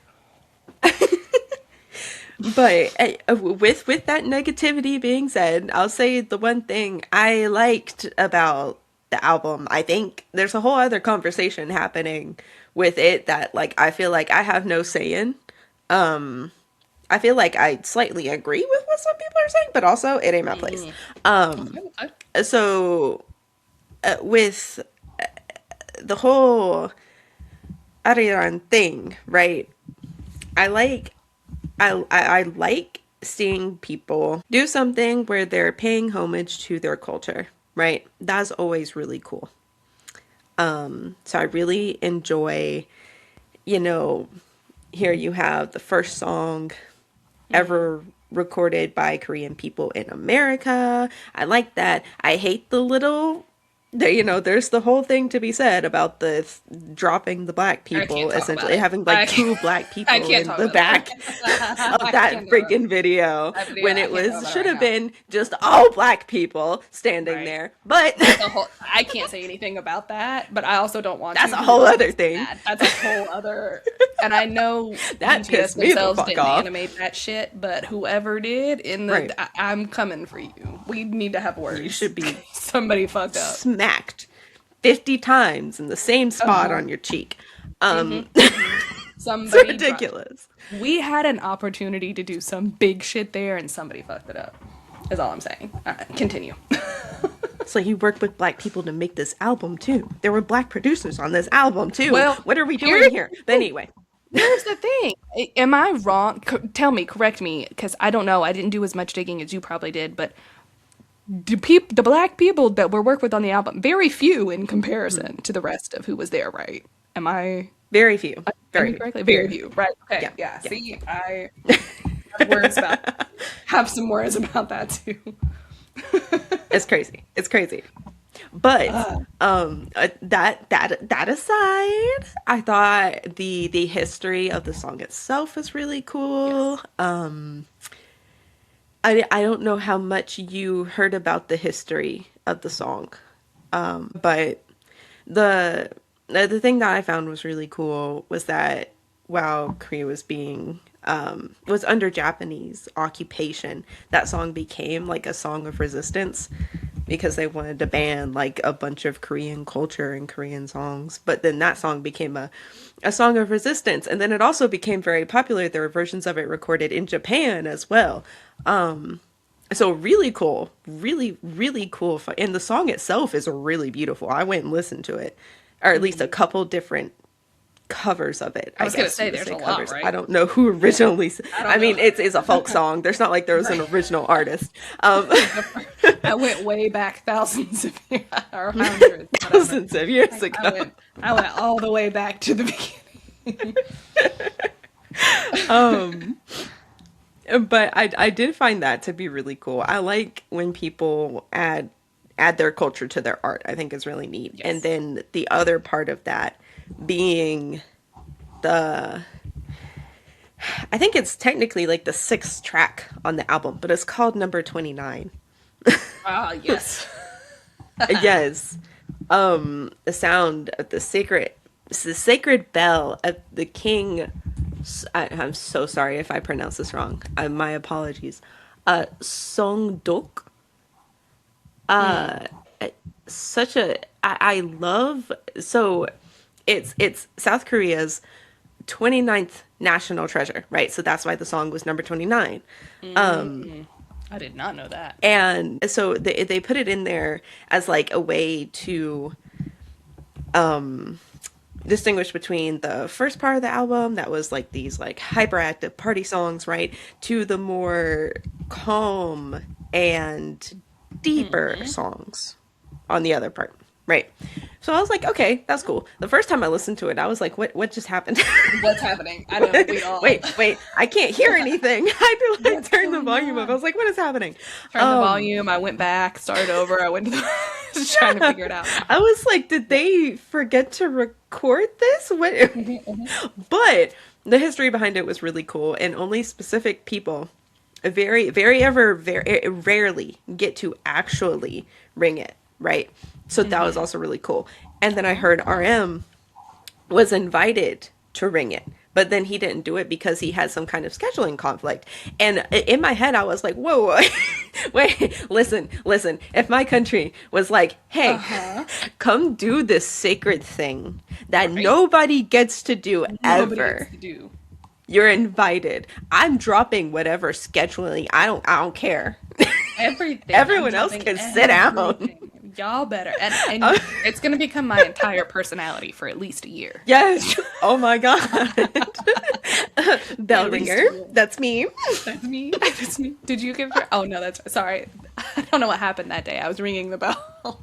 A: But with that negativity being said, I'll say the one thing I liked about the album, I think there's a whole other conversation happening with it that like I feel like I have no say in. I feel like I slightly agree with what some people are saying, but also it ain't my place. So with the whole Ariran thing, right? I like I like seeing people do something where they're paying homage to their culture, right? That's always really cool. So I really enjoy, you know, here you have the first song ever recorded by Korean people in America. I like that. I hate the little there's the whole thing to be said about the dropping the black
B: I can't
A: people,
B: talk about
A: essentially
B: it.
A: having like two black
B: I
A: people
B: can't
A: in
B: talk
A: the
B: about
A: back
B: that.
A: of
B: I
A: that
B: can't do it.
A: freaking video
B: That video,
A: when
B: I
A: it
B: can't talk
A: was
B: about it
A: should
B: right
A: have
B: now.
A: been just all black people standing
B: Right.
A: there. But
B: That's a whole. I can't say anything about that, but I also don't want to
A: that's a
B: because
A: whole
B: it
A: other
B: makes me
A: thing.
B: mad. That's a whole other. And I know
A: That
B: BTS
A: pissed me the
B: themselves
A: fuck
B: didn't
A: off.
B: animate that shit, but whoever did
A: Right.
B: I'm coming for you. We need to have
A: You
B: words.
A: should be
B: Somebody fucked up.
A: smacked 50 times in the same spot
B: Uh-huh.
A: on your cheek. It's
B: Somebody dropped.
A: ridiculous.
B: We had an opportunity to do some big shit there, and somebody fucked it up. Is all I'm saying. All right, continue.
A: So he worked with black people to make this album too. There were black producers on this album too.
B: Well,
A: What are we doing
B: here's
A: here?
B: the
A: But
B: thing.
A: anyway,
B: Here's the thing. Am I wrong? Tell me, correct me, because I don't know. I didn't do as much digging as you probably did, but the black people that were worked with on the album, very few in comparison to the rest of who was there, right? Am I
A: very few, very
B: understanding
A: few,
B: correctly? Very
A: very
B: few,
A: few.
B: right? Okay,
A: Yeah,
B: yeah.
A: yeah.
B: See, I have some words about that too.
A: It's crazy. It's crazy. But that aside, I thought the history of the song itself is really cool.
B: Yes.
A: I don't know how much you heard about the history of the song, but the the thing that I found was really cool was that while Korea was being was under Japanese occupation, that song became like a song of resistance because they wanted to ban like a bunch of Korean culture and Korean songs. But then that song became a song of resistance, and then it also became very popular. There were versions of it recorded in Japan as well. So really cool, really really cool. And the song itself is really beautiful. I went and listened to it, or at least a couple different covers of it.
B: I
A: I
B: was gonna
A: guess you
B: say
A: would
B: there's
A: say
B: a lot,
A: covers. I
B: right?
A: don't know who originally.
B: I
A: I
B: don't know.
A: mean, it's a folk song. There's not like there was an
B: Right.
A: original artist.
B: I went way back thousands of years, or hundreds, whatever.
A: Thousands of years
B: I
A: ago.
B: went I went all the way back to the beginning.
A: Um, but I did find that to be really cool. I like when people add their culture to their art. I think is really neat. And
B: Yes.
A: then the other part of that being the I think it's technically like the sixth track on the album, but it's called Number 29.
B: Ah, yes.
A: Yes. The sound of the sacred bell of the king. I'm so sorry if I pronounce this wrong. My apologies. Songdok. Uh, such a I love so it's South Korea's 29th national treasure, right? So that's why the song was number 29.
B: I did not know that.
A: And so they put it in there as like a way to distinguish between the first part of the album that was like these like hyperactive party songs, right, to the more calm and deeper songs on the other part, right? So I was like, okay, that's cool. The first time I listened to it, I was like, what just happened?
B: What's happening? I know we all
A: Wait, I can't hear anything. I had to like
B: What's
A: turn the
B: going
A: volume up. I
B: on?
A: was like, what is happening?
B: Turned the volume. I went back, started over. I went to the just trying to figure it out.
A: I was like, did they forget to record this? What? But the history behind it was really cool, and only specific people, very rarely get to actually ring it, right? So that was also really cool. And then I heard RM was invited to ring it, but then he didn't do it because he had some kind of scheduling conflict. And in my head, I was like, whoa, wait, listen. If my country was like, hey, come do this sacred thing that
B: Right.
A: nobody gets to do
B: Nobody
A: ever,
B: gets to do
A: you're invited. I'm dropping whatever scheduling. I don't care.
B: everything. I'm
A: Everyone else
B: dropping
A: can sit down.
B: everything. Y'all better. And it's going to become my entire personality for at least a year.
A: Yes. Oh my god. Bell
B: At least
A: ringer.
B: a year.
A: That's me.
B: That's me. That's me. Did you give her? Oh, no, that's sorry. I don't know what happened that day. I was ringing the bell.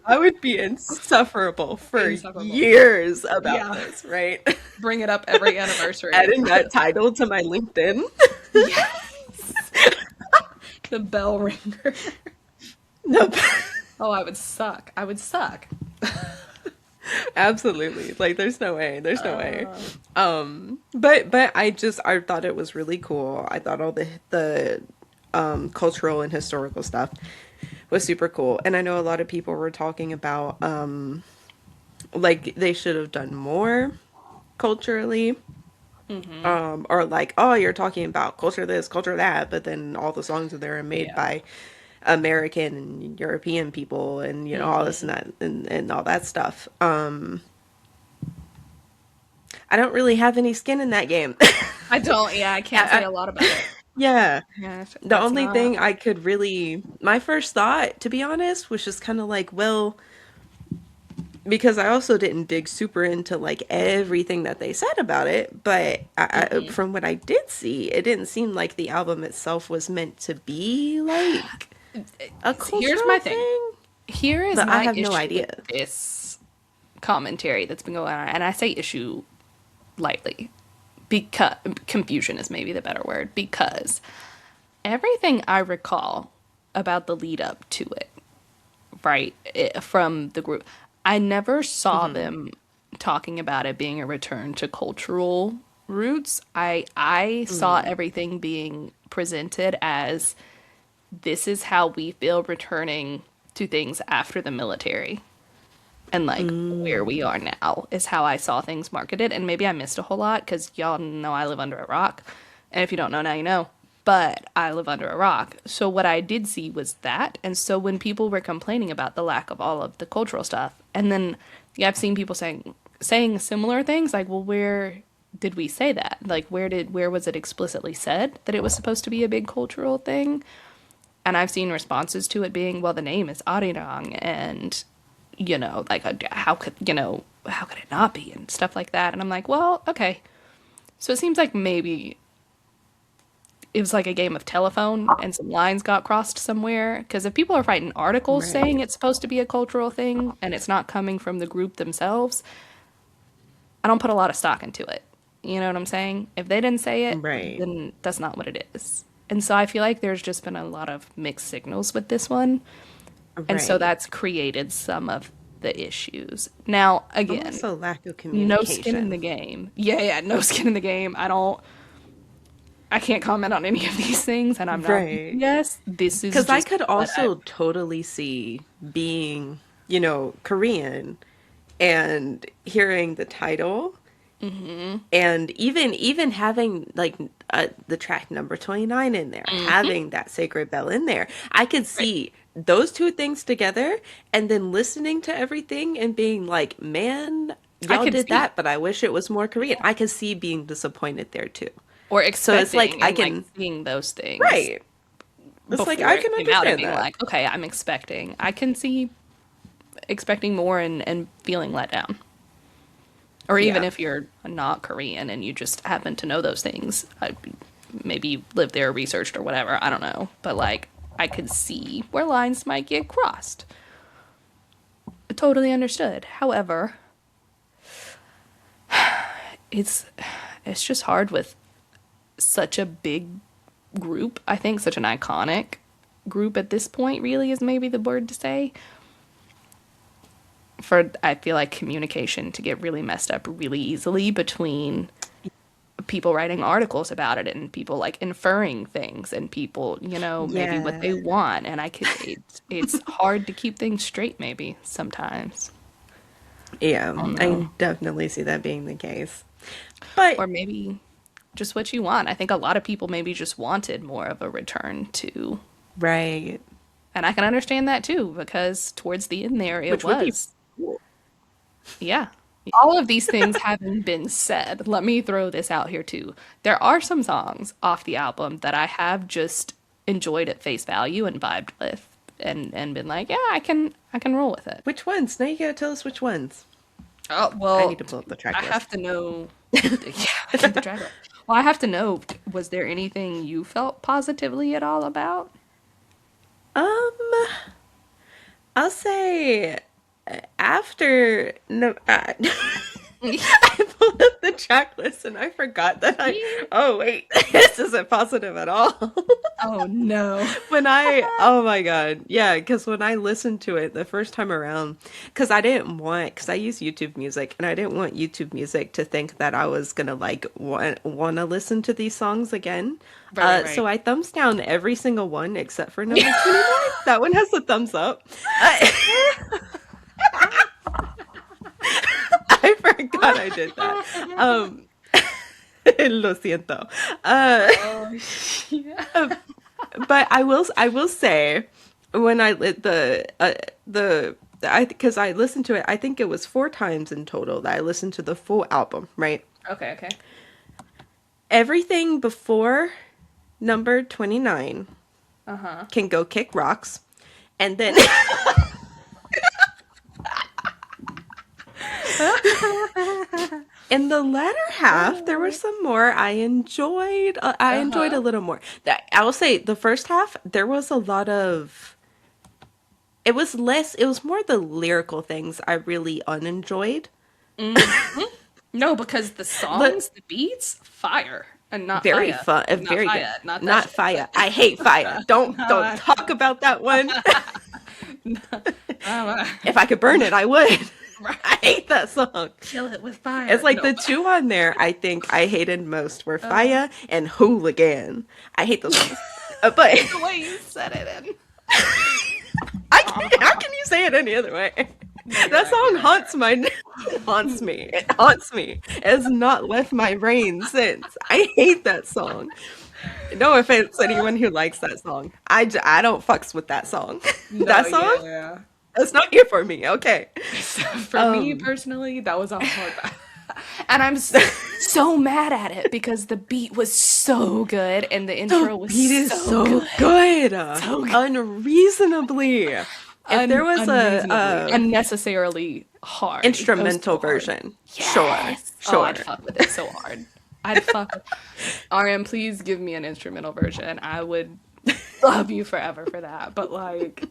A: I would be insufferable for
B: Insufferable.
A: years about
B: Yeah.
A: this, right?
B: Bring it up every anniversary.
A: Adding that title to my LinkedIn.
B: Yes. The bell ringer.
A: Nope.
B: Oh, I would suck. I would suck.
A: Absolutely. Like there's no way. There's no way. But I thought it was really cool. I thought all the cultural and historical stuff was super cool. And I know a lot of people were talking about like they should have done more culturally. Or like, oh, you're talking about culture this, culture that, but then all the songs are there are made
B: Yeah.
A: by American and European people and all this and that and all that stuff. I I don't really have any skin in that game.
B: I don't. Yeah, I can't say
A: I,
B: a lot about it.
A: yeah.
B: Yeah,
A: The
B: that's
A: only
B: not.
A: thing I could really, my first thought, to be honest, was just kind of like, well, because I also didn't dig super into like everything that they said about it, but
B: Mhm.
A: from what I did see, it didn't seem like the album itself was meant to be like a
B: Here's my
A: cultural
B: thing.
A: thing,
B: Here is
A: but I
B: my
A: have no
B: issue with
A: idea.
B: this commentary that's been going on, and I say issue lightly because confusion is maybe the better word, because everything I recall about the lead up to it, right, from the group, I never saw
A: Hmm.
B: them talking about it being a return to cultural roots. I saw
A: Mm.
B: everything being presented as this is how we feel returning to things after the military, and like where we
A: Mm.
B: are now is how I saw things marketed. And maybe I missed a whole lot because y'all know I live under a rock. And if you don't know, now you know. But I live under a rock. So what I did see was that. And so when people were complaining about the lack of all of the cultural stuff, and then yeah, I've seen people saying similar things like, well, where did we say that? Like where was it explicitly said that it was supposed to be a big cultural thing? And I've seen responses to it being, well, the name is Arirang, and like how could how could it not be, and stuff like that. And I'm like, well, okay. So it seems like maybe it was like a game of telephone and some lines got crossed somewhere. Because if people are writing articles saying
A: Right.
B: it's supposed to be a cultural thing and it's not coming from the group themselves, I don't put a lot of stock into it. You know what I'm saying? If they didn't say it,
A: Right.
B: then that's not what it is. And so I feel like there's just been a lot of mixed signals with this one. And so
A: Right.
B: that's created some of the issues. Now, again,
A: Almost a lack of
B: no skin in the
A: communication.
B: game. Yeah, no skin in the game. I can't comment on any of these things, and I'm not
A: Right.
B: BTS. This is
A: Because I
B: just
A: could
B: what I.
A: also totally see being, Korean and hearing the title and even having like the track number 29 in there,
B: Mhm.
A: having that sacred bell in there, I could
B: Right.
A: see those two things together and then listening to everything and being like, man,
B: I
A: y'all
B: could
A: did
B: see,
A: that, but I wish it was more Korean.
B: yeah,
A: I could see being disappointed there too.
B: or
A: So it's like
B: expecting
A: I
B: and like
A: can,
B: seeing those things
A: right, it's like
B: before
A: I
B: it
A: can
B: came out and
A: understand
B: being
A: that.
B: like, okay, I'm expecting. I can see expecting more and feeling let down. Or even
A: Yeah.
B: if you're not Korean and you just happen to know those things, maybe you lived there, researched, or whatever. I don't know, but like I could see where lines might get crossed. Totally understood. However, it's it's just hard with such a big group. I think such an iconic group at this point really is maybe the word to say. For I feel like communication to get really messed up really easily between people writing articles about it and people like inferring things and people, maybe what
A: Yeah.
B: they want, and it's hard to keep things straight maybe sometimes.
A: Yeah,
B: I don't
A: I
B: know.
A: can definitely see that being the case. But
B: Or maybe just what you want. I think a lot of people maybe just wanted more of a return to,
A: right,
B: and I can understand that too because towards the end there it
A: which would be
B: was.
A: cool.
B: Yeah. All of these things having been said, let me throw this out here too. There are some songs off the album that I have just enjoyed at face value and vibed with and been like, yeah, I can roll with it.
A: Which ones? Now you gotta tell us which ones.
B: Oh,
A: I need
B: well,
A: to pull up the track
B: I have
A: list.
B: to know. Yeah, the track. Well, I have to know, was there anything you felt positively at all about?
A: Um, I'll say after no, I pulled up the track list and I forgot that I.
B: Yeah.
A: Oh wait, this isn't positive at all.
B: Oh no.
A: Oh my God. Yeah, because when I listened to it the first time around, because I use YouTube Music and I didn't want YouTube Music to think that I was gonna like want to listen to these songs again.
B: Right,
A: So
B: right.
A: I thumbs down every single one except for number 29. That one has a thumbs up. I forgot I did that. Um, Lo siento. Uh,
B: Oh, yeah.
A: but I will say when I lit the I because I listened to it, I think it was four times in total that I listened to the full album, right?
B: Okay, okay.
A: Everything before number 29
B: Uh-huh.
A: can go kick rocks. And then in the latter half, there were some more I enjoyed. I enjoyed a
B: Uh-huh.
A: little more. That I will say, the first half there was a lot of. It was less. It was more the lyrical things I really unenjoyed.
B: No, because the
A: The
B: songs, the beats, fire. And not
A: very
B: fire.
A: fun,
B: Not
A: very good.
B: fire. Not that
A: Not
B: shit.
A: fire. I hate fire. Don't
B: But
A: talk about that one.
B: uh,
A: If I could burn it, I would. I
B: right.
A: hate that song.
B: Kill it with
A: It's
B: fire.
A: like
B: No.
A: the two on there I think I hated most were Fire and Hooligan. I hate those songs. But
B: The way you said it in.
A: I can't, how can you say it any other way?
B: No, you're
A: That
B: right.
A: song
B: You're right. You're
A: haunts my haunts me. It haunts me. It has not left my brain since. I hate that song. No offense to anyone who likes that song. I don't fucks with that song.
B: No,
A: That song,
B: yeah.
A: that's not here for me. Okay.
B: So for me
A: Um
B: personally, that was a hard battle. And I'm so mad at it because the beat was so good and the
A: The
B: intro was
A: beat is
B: so
A: so
B: good.
A: good.
B: So good.
A: Unreasonably. If there was
B: Unreasonably,
A: a
B: unnecessarily hard. It goes
A: instrumental
B: so hard.
A: version, sure,
B: Yes. Oh,
A: sure.
B: I'd fuck with it so hard. I'd fuck with RM, please give me an instrumental version. I would love you forever for that. But like,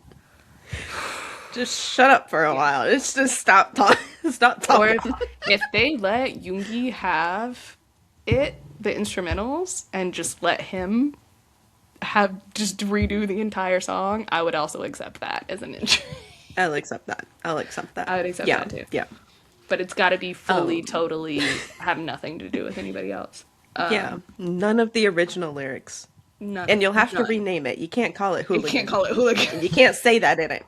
A: Just shut up for a
B: yeah.
A: while. Just stop talking. Stop
B: Or
A: talking.
B: if they let Yoongi have it, the instrumentals, and just let him have just redo the entire song, I would also accept that as an entry.
A: I'll accept that. I'll accept that.
B: I would accept
A: Yeah,
B: that too.
A: yeah,
B: But it's got to be fully,
A: um,
B: totally have nothing to do with anybody else.
A: yeah. None of the original lyrics,
B: None.
A: and you'll have to
B: None.
A: rename it. You can't call it
B: You can't
A: hooligan.
B: call it hooligan.
A: You can't say that in it.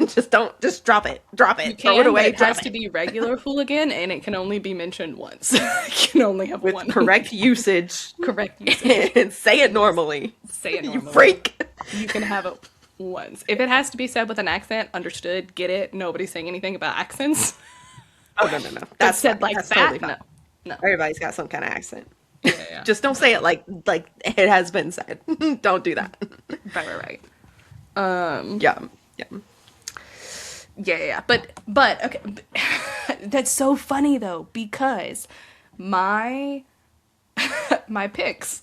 A: Just don't. Just drop it. Drop
B: You
A: it. Throw it
B: can, but
A: away.
B: it has
A: Drop
B: to
A: it.
B: be regular hooligan, and it can only be mentioned once. It can only have
A: With
B: one
A: correct usage
B: correct usage.
A: and say it normally.
B: Say it
A: You
B: normally.
A: freak.
B: You can have it once. If it has to be said with an accent, understood, get it. Nobody's saying anything about accents.
A: Oh no no no.
B: But
A: That's
B: said
A: fine.
B: like
A: That's
B: that,
A: totally fine.
B: no, no.
A: Everybody's got some kind of accent.
B: Yeah, yeah.
A: Just don't say it like it has been said. Don't do that.
B: Right, right, right.
A: Yeah. Yeah.
B: Yeah, yeah, yeah. But okay, that's so funny though because my my picks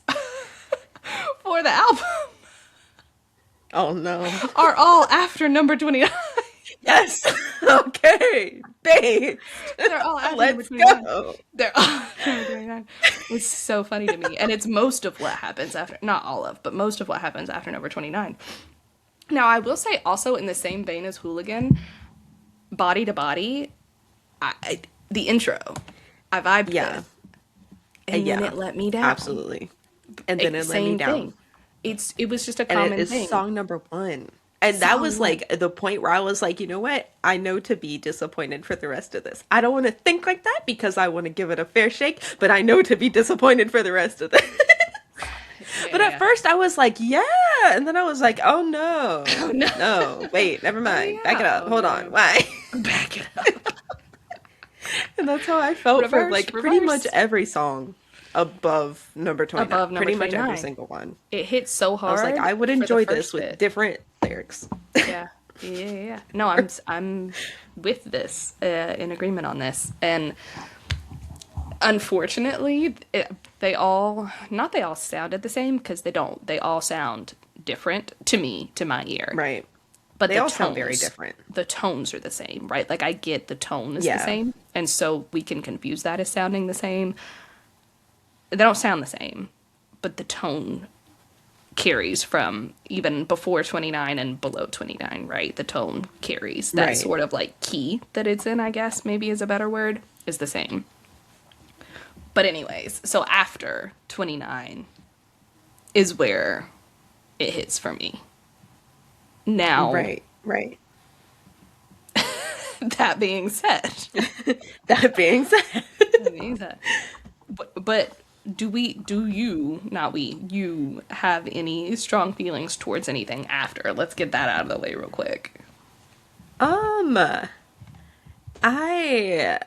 B: for the album
A: Oh no.
B: are all after number 29.
A: Yes. Okay. Based.
B: They're all after number
A: Let's
B: 29.
A: go.
B: They're all after number 29. It's so funny to me. And it's most of what happens after, not all of, but most of what happens after number 29. Now, I will say also in the same vein as Hooligan, Body to Body, the intro, I vibed
A: Yeah.
B: with. And then
A: Yeah.
B: it let me down.
A: Absolutely. And then it let me
B: Same
A: down.
B: thing. It was just a
A: And it
B: common
A: is
B: thing.
A: song number one. And that was
B: Song one.
A: like the point where I was like, you know what? I know to be disappointed for the rest of this. I don't want to think like that because I want to give it a fair shake, but I know to be disappointed for the rest of this. But
B: Yeah,
A: at
B: yeah.
A: first I was like, yeah. And then I was like, oh no.
B: Oh no.
A: No, wait, never mind. Back it
B: yeah.
A: up.
B: Oh,
A: Hold
B: no.
A: on. Why?
B: Back it up.
A: And that's how I felt for
B: Reverse,
A: like pretty much
B: reverse.
A: every song above number 29.
B: Above number
A: Pretty much every
B: 29.
A: single one.
B: It hit so
A: I was
B: hard.
A: like, I would
B: for the
A: enjoy
B: first
A: this with
B: bit.
A: different lyrics.
B: Yeah, yeah, yeah, yeah. No, I'm with this, in agreement on this, and unfortunately, they all not they all sounded the same because they don't. They all sound different to me, to my ear.
A: Right.
B: But
A: They
B: the
A: all
B: tones,
A: sound very different.
B: The tones are the same, right? Like I get the tone is the
A: Yeah.
B: same, and so we can confuse that as sounding the same. They don't sound the same, but the tone carries from even before 29 and below 29, right? The tone carries. That
A: Right.
B: sort of like key that it's in, I guess, maybe is a better word, is the same. But anyways, so after 29 is where it hits for me. Now,
A: Right. Right.
B: that being said,
A: That being said.
B: that being said, but you have any strong feelings towards anything after? Let's get that out of the way real quick.
A: I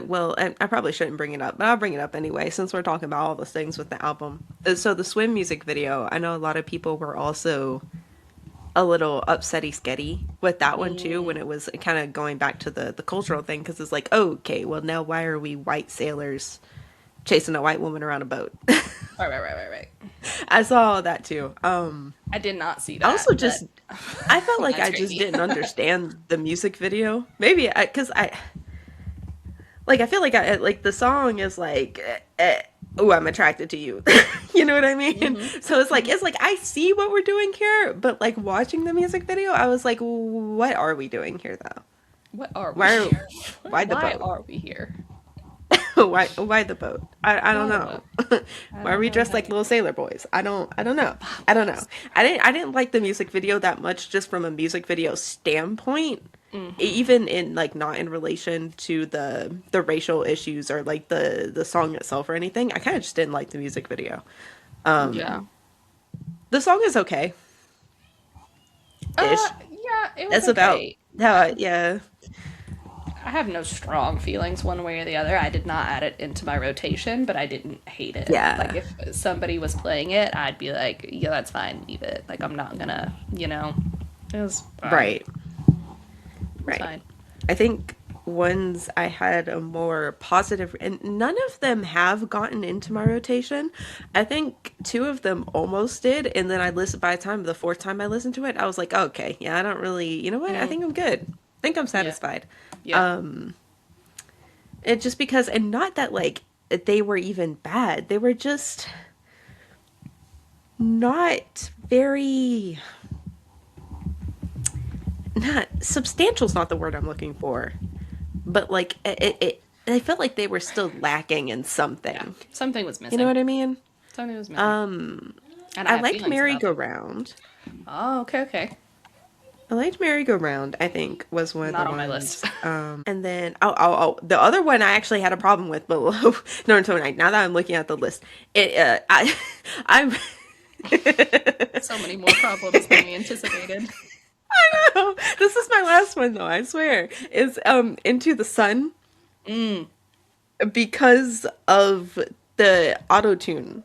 A: Well, I probably shouldn't bring it up, but I'll bring it up anyway, since we're talking about all those things with the album. So the Swim music video, I know a lot of people were also a little upsetty sketty with that one too, when
B: Mm.
A: it was kind of going back to the cultural thing, because it's like, oh, okay, well, now why are we white sailors chasing a white woman around a boat?
B: Right.
A: I saw all that too.
B: I did not see
A: I also
B: that, but
A: just, I felt like
B: that's
A: I just
B: crazy.
A: didn't understand the music video. Maybe because I feel like like the song is like, oh, I'm attracted to you. You know what I mean?
B: Hmm.
A: So
B: Hmm.
A: it's like I see what we're doing here, but like watching the music video, I was like, what are we doing here though?
B: What are we
A: Why are
B: here?
A: why the
B: Why
A: boat?
B: are we here?
A: Why the boat? I don't
B: Why the
A: know.
B: boat? I
A: Why are
B: don't
A: we
B: know,
A: dressed like
B: honey.
A: little sailor boys? I don't know. I don't
B: Little
A: know.
B: sailor
A: I didn't like the music video that much just from a music video standpoint.
B: boy.
A: Even in like not in relation to the racial issues or like the song itself or anything. I kind of just didn't like the music video.
B: Yeah.
A: The song is okay ish.
B: Yeah, it was
A: That's about
B: okay.
A: how yeah.
B: I have no strong feelings one way or the other. I did not add it into my rotation, but I didn't hate it. Like
A: Yeah.
B: if somebody was playing it, I'd be like, yeah, that's fine, leave it. Like I'm not gonna, it was fine.
A: Right.
B: It was
A: Right.
B: fine.
A: I think ones I had a more positive, and none of them have gotten into my rotation. I think two of them almost did, and then I listened. By the time the fourth time I listened to it, I was like, oh, okay, yeah, I don't really, you know what? I
B: Mm,
A: think I'm good. I think I'm
B: yeah.
A: satisfied.
B: Yeah.
A: It just because, and not that like they were even bad. They were just not very, not substantial's not the word I'm looking for, but like I felt like they were still lacking in
B: Yeah.
A: something.
B: Something was
A: You know
B: missing.
A: what I mean?
B: Something was missing. And I
A: I
B: have
A: liked
B: feelings about them.
A: Merry-Go-Round.
B: Oh, okay, okay.
A: I liked Merry-Go-Round, I think, was one of the
B: Not on my list.
A: ones. And then, the other one I actually had a problem with below No, 29. Now that I'm looking at the list, I'm,
B: So many more problems than we anticipated.
A: this is my last one though, I swear, is, Into the Sun,
B: Mm,
A: because of the auto tune.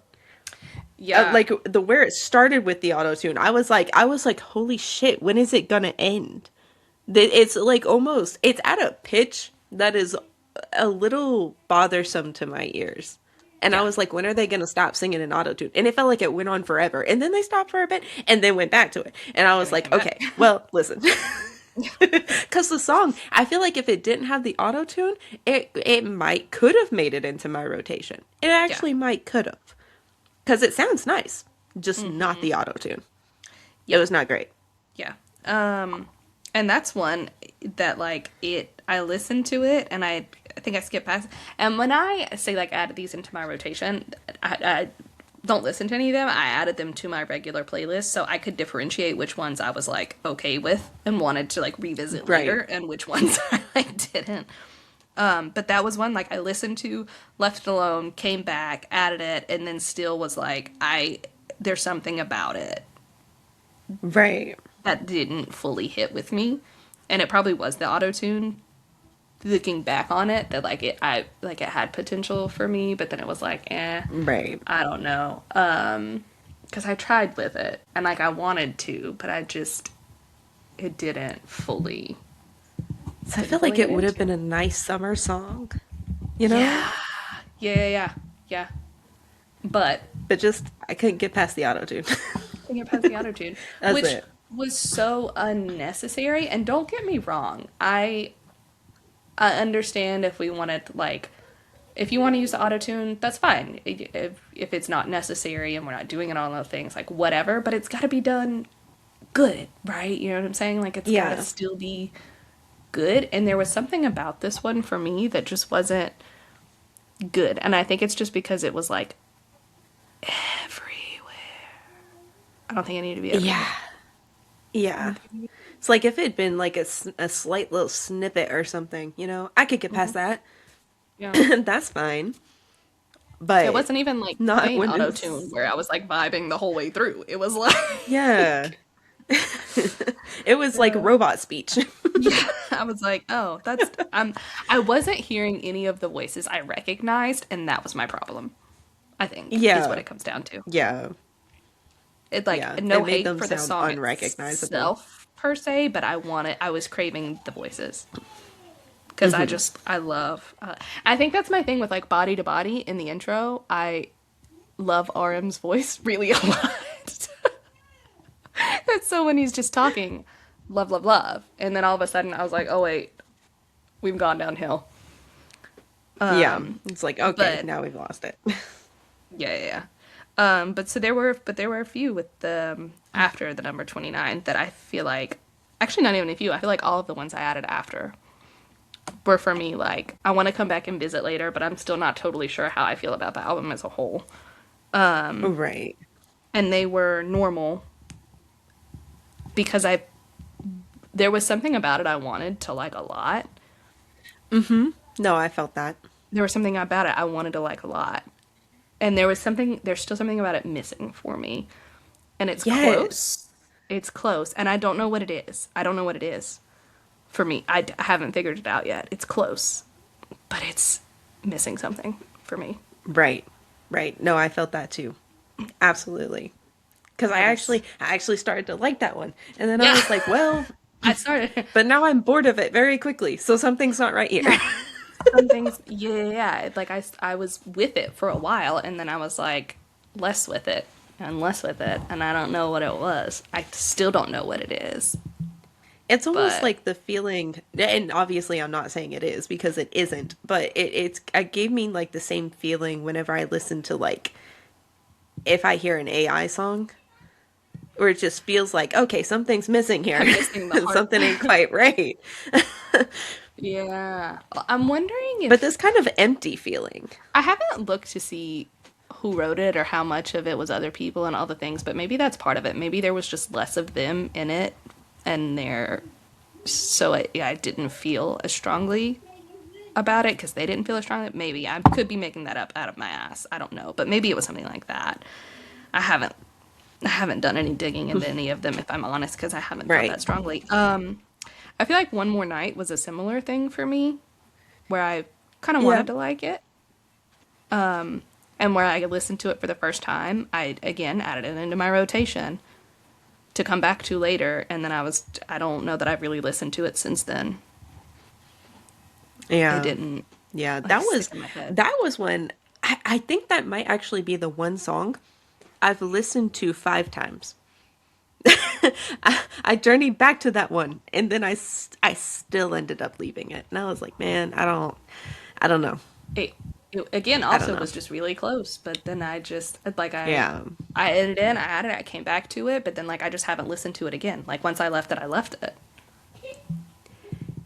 B: yeah.
A: Like the where it started with the auto tune, I was like, holy shit, when is it gonna end? It's like almost, it's at a pitch that is a little bothersome to my ears. And I
B: Yeah.
A: was like, when are they gonna stop singing in auto tune? And it felt like it went on forever. And then they stopped for a bit and then went back to it. And I
B: And
A: was
B: they
A: like,
B: came back.
A: okay, well, listen. Because the song, I feel like if it didn't have the auto tune, it might could have made it into my rotation. It
B: Yeah.
A: actually might could have, because it sounds nice, just not
B: Hmm.
A: the auto tune. It
B: Yeah.
A: was not great.
B: Yeah. And that's one that like I listened to it and I think I skipped past. And when I say like added these into my rotation, I don't listen to any of them. I added them to my regular playlist so I could differentiate which ones I was like okay with and wanted to like revisit later
A: Right.
B: and which ones I didn't. But that was one like I listened to, left it alone, came back, added it, and then still was like there's something about it
A: Right.
B: that didn't fully hit with me. And it probably was the auto tune. Looking back on it, that like it had potential for me, but then it was like,
A: Right.
B: I don't know. Because I tried with it and like I wanted to, but it
A: So I
B: didn't
A: feel like
B: fully
A: it
B: get
A: would have
B: into.
A: been a nice summer song, you know?
B: Yeah, yeah. But
A: But just, I couldn't get past the auto tune.
B: Sing it past the auto tune,
A: That's
B: which
A: it.
B: was so unnecessary. And don't get me wrong, I understand if we wanted like if you want to use the auto tune, that's fine. If it's not necessary and we're not doing it on those things, like whatever. But it's got to be done good, right? You know what I'm saying? Like it's got to
A: Yeah.
B: still be good. And there was something about this one for me that just wasn't good. And I think it's just because it was like everywhere. I don't think I need to be
A: Yeah.
B: everywhere. I
A: Yeah.
B: don't think
A: It's like if it had been like a slight little snippet or something, I could get
B: I need.
A: past that.
B: Yeah.
A: That's fine.
B: It
A: But
B: wasn't even like
A: not
B: plain
A: when
B: auto tune
A: it's,
B: where I was like vibing the whole way through. It was like
A: yeah. It was like
B: uh,
A: robot speech.
B: Yeah, I was like, oh, that's I wasn't hearing any of the voices I recognized, and that was my problem, I think, is what
A: Yeah,
B: it comes down to.
A: yeah,
B: It like
A: yeah.
B: no
A: It made
B: hate
A: them
B: for the
A: sound
B: song
A: unrecognizable.
B: itself per se, but I was craving the voices because I love I think that's my thing with like Body to Body in the intro. I love RM's voice really a lot. That's so when he's just talking, love, love, love, and then all of a sudden I was like, oh wait, we've gone downhill.
A: Yeah, it's like, okay,
B: But
A: now we've lost it.
B: yeah, yeah, yeah. But there were a few with the after the number 29 that I feel like, actually not even a few. I feel like all of the ones I added after were for me like I want to come back and visit later, but I'm still not totally sure how I feel about the album as a whole.
A: Right.
B: And they were normal because I there was something about it I wanted to like a lot.
A: No, I felt that.
B: There was something about it I wanted to like a lot. And there's still something about it missing for me. And it's
A: Yes.
B: close. It's close. And I don't know what it is. I don't know what it is for me. I haven't figured it out yet. It's close, but it's missing something for me.
A: Right. Right. No, I felt that too. Absolutely. Because
B: I was,
A: I actually started to like that one. And then I
B: yeah,
A: was like, well,
B: I started,
A: but now I'm bored of it very quickly. So something's not right here.
B: yeah, some things, yeah, like I was with it for a while and then I was like less with it and less with it. And I don't know what it was. I still don't know what it is,
A: It's almost
B: but
A: like the feeling, and obviously I'm not saying it is because it isn't, but it gave me like the same feeling whenever I listen to like if I hear an AI song, where it just feels like, okay, something's missing here.
B: I'm missing the heart.
A: Something ain't quite right.
B: Yeah. I'm wondering
A: But
B: if
A: this kind of empty feeling.
B: I haven't looked to see who wrote it or how much of it was other people and all the things, but maybe that's part of it. Maybe there was just less of them in it and there so I didn't feel as strongly about it because they didn't feel as strongly. Maybe I could be making that up out of my ass. I don't know, but maybe it was something like that. I haven't I haven't done any digging into any of them if I'm honest because I haven't felt
A: Right.
B: that strongly. I feel like One More Night was a similar thing for me where I kind of
A: Yeah.
B: wanted to like it. And where I listened to it for the first time, I again added it into my rotation to come back to later. And then I don't know that I've really listened to it since then. It
A: Yeah.
B: didn't
A: Yeah.
B: like stick in my head.
A: That was when I think that might actually be the one song I've listened to 5 times. I journeyed back to that one, and then I still ended up leaving it, and I was like, man, I don't know,
B: It, it again
A: I don't
B: also
A: know.
B: was just really close, but then I just like
A: Yeah.
B: I edited in, I added it, I came back to it, but then like I just haven't listened to it again. Like once I left it, I left it.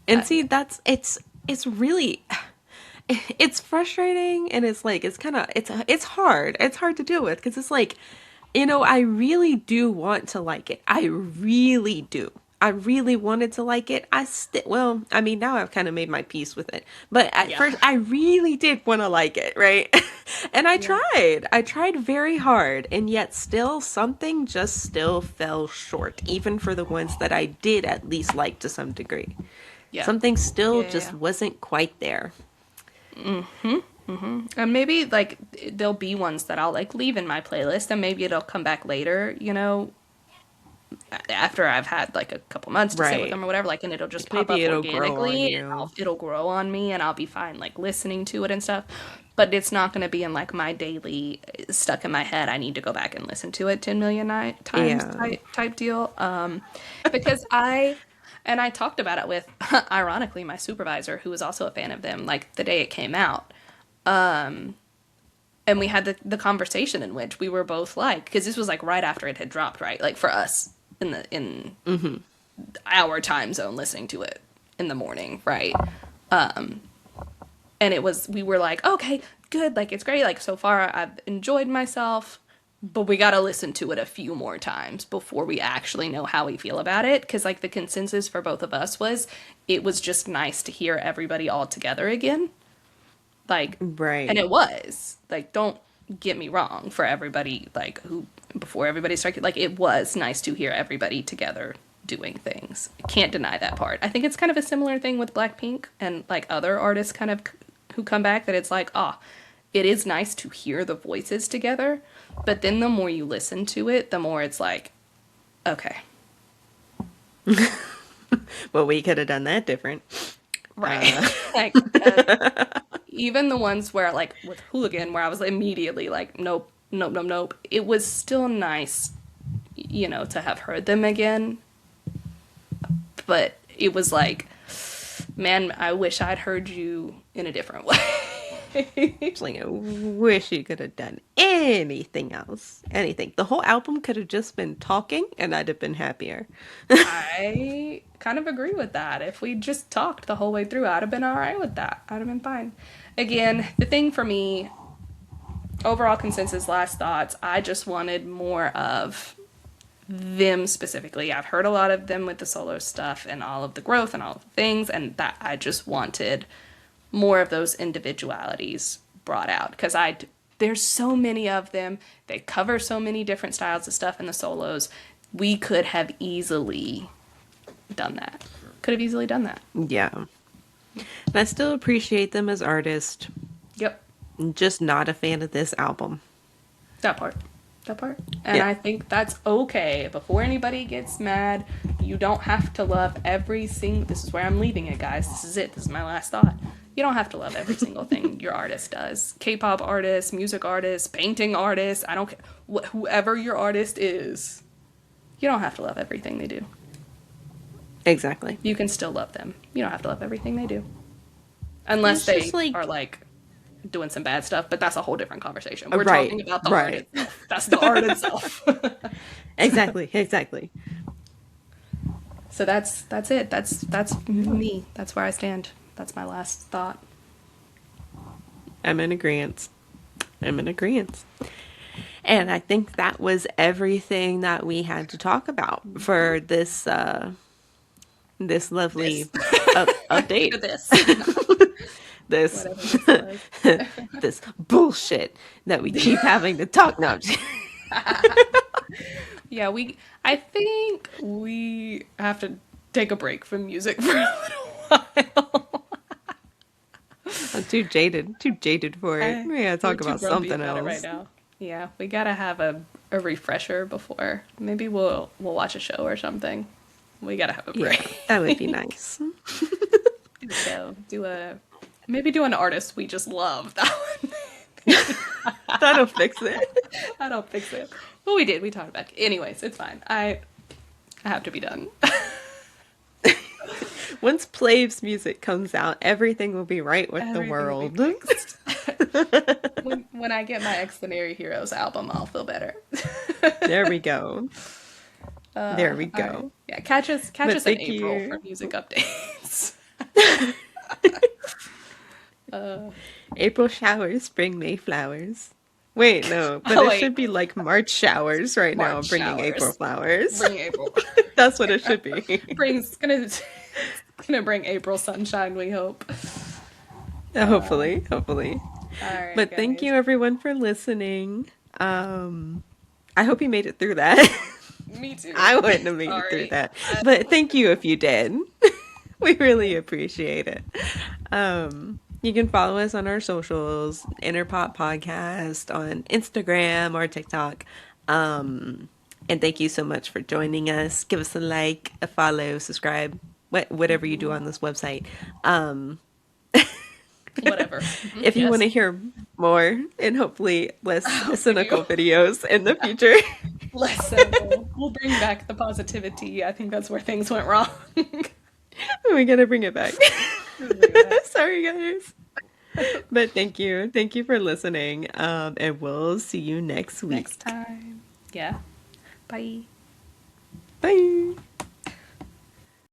A: And see, it's really it's frustrating, and it's like it's hard. It's hard to deal with because it's like, I really do want to like it. I really do. I really wanted to like it. Well, I mean, now I've kind of made my peace with it. But at
B: Yeah.
A: first, I really did want to like it, right? And I
B: Yeah.
A: tried. I tried very hard, and yet still something just still fell short, even for the ones that I did at least like to some degree.
B: Yeah.
A: Something still just
B: Yeah.
A: wasn't quite there.
B: And maybe like there'll be ones that I'll like leave in my playlist and maybe it'll come back later, after I've had like a couple months to sit with
A: Right.
B: them or whatever, like and it'll just pop
A: Maybe
B: up
A: it'll grow on
B: organically and
A: you.
B: it'll grow on me and I'll be fine like listening to it and stuff. But it's not going to be in like my daily stuck in my head. I need to go back and listen to it 10 million times
A: Yeah.
B: type deal. Because I talked about it with ironically my supervisor who was also a fan of them like the day it came out. And we had the conversation in which we were both like because this was like right after it had dropped, right, like for us in our time zone listening to it in the morning, right. And we were like, okay, good, like it's great, like so far I've enjoyed myself, but we got to listen to it a few more times before we actually know how we feel about it because like the consensus for both of us was it was just nice to hear everybody all together again, like, and
A: Right.
B: it was like don't get me wrong for everybody like who before everybody started like it was nice to hear everybody together doing things. Can't deny that part. I think it's kind of a similar thing with Blackpink and like other artists kind of who come back, that it's like, it is nice to hear the voices together, but then the more you listen to it, the more it's like, okay.
A: Well, we could have done that different.
B: Right. Like, even the ones where, like, with Hooligan, where I was immediately like, nope, nope, nope, nope, it was still nice, to have heard them again. But it was like, man, I wish I'd heard you in a different way.
A: It's like, I wish you could have done anything else. Anything. The whole album could have just been talking, and I'd have been happier.
B: I kind of agree with that. If we just talked the whole way through, I'd have been all right with that. I'd have been fine. Again, the thing for me, overall consensus, last thoughts, I just wanted more of them specifically. I've heard a lot of them with the solo stuff and all of the growth and all of the things, and that I just wanted more of those individualities brought out, because there's so many of them. They cover so many different styles of stuff in the solos. We could have easily done that.
A: Yeah. And I still appreciate them as artists.
B: Yep.
A: I'm just not a fan of this album.
B: That part. And
A: Yeah.
B: I think that's okay. Before anybody gets mad, you don't have to love every single... This is where I'm leaving it, guys. This is it. This is my last thought. You don't have to love every single thing your artist does. K-pop artists, music artists, painting artists, I don't care. Whoever your artist is, you don't have to love everything they do.
A: Exactly.
B: You can still love them. You don't have to love everything they do. Unless
A: It's
B: they
A: just
B: are like doing some bad stuff, but that's a whole different conversation. We're
A: Right,
B: talking about the
A: right.
B: art itself. That's the art itself.
A: Exactly.
B: So that's it. That's me. That's where I stand. That's my last thought.
A: I'm in agreement. And I think that was everything that we had to talk about for this this lovely update.
B: For this.
A: This
B: Whatever this was.
A: this bullshit that we keep having to talk now.
B: Yeah, I think we have to take a break from music for a little while.
A: I'm too jaded for it. We gotta talk
B: We're too
A: about
B: grumpy
A: something
B: about it
A: else.
B: right now. Yeah, we gotta have a refresher before. Maybe we'll watch a show or something. We gotta have a
A: Yeah,
B: break.
A: that would be nice.
B: So maybe do an artist we just love. That one.
A: That'll fix it.
B: I don't fix it. Well, we did. We talked about it. Anyways, it's fine. I have to be done.
A: Once Plav's music comes out, everything will be right with the world.
B: When I get my Extraordinary Heroes album, I'll feel better.
A: There we go. There we go.
B: Right. Yeah, catch us in
A: thank
B: April
A: you.
B: for music updates.
A: April showers bring May flowers. Wait, no, but it should be like March showers right now,
B: March
A: bringing
B: showers.
A: April flowers.
B: Bring April.
A: That's what it should be.
B: It's gonna bring April sunshine, we hope.
A: Hopefully.
B: All right,
A: But thank
B: guys.
A: you everyone for listening. I hope you made it through that.
B: Me too.
A: I wouldn't have made it through that. But thank you if you did. We really appreciate it. You can follow us on our socials, Interpop Podcast on Instagram or TikTok. And thank you so much for joining us. Give us a like, a follow, subscribe, whatever you do on this website.
B: Whatever.
A: If you want to hear more and hopefully less cynical videos in the future.
B: Less so. We'll bring back the positivity. I think that's where things went wrong.
A: We gotta bring it back. Sorry, guys. But thank you. Thank you for listening. And we'll see you next week.
B: Next time. Yeah. Bye.
A: Bye.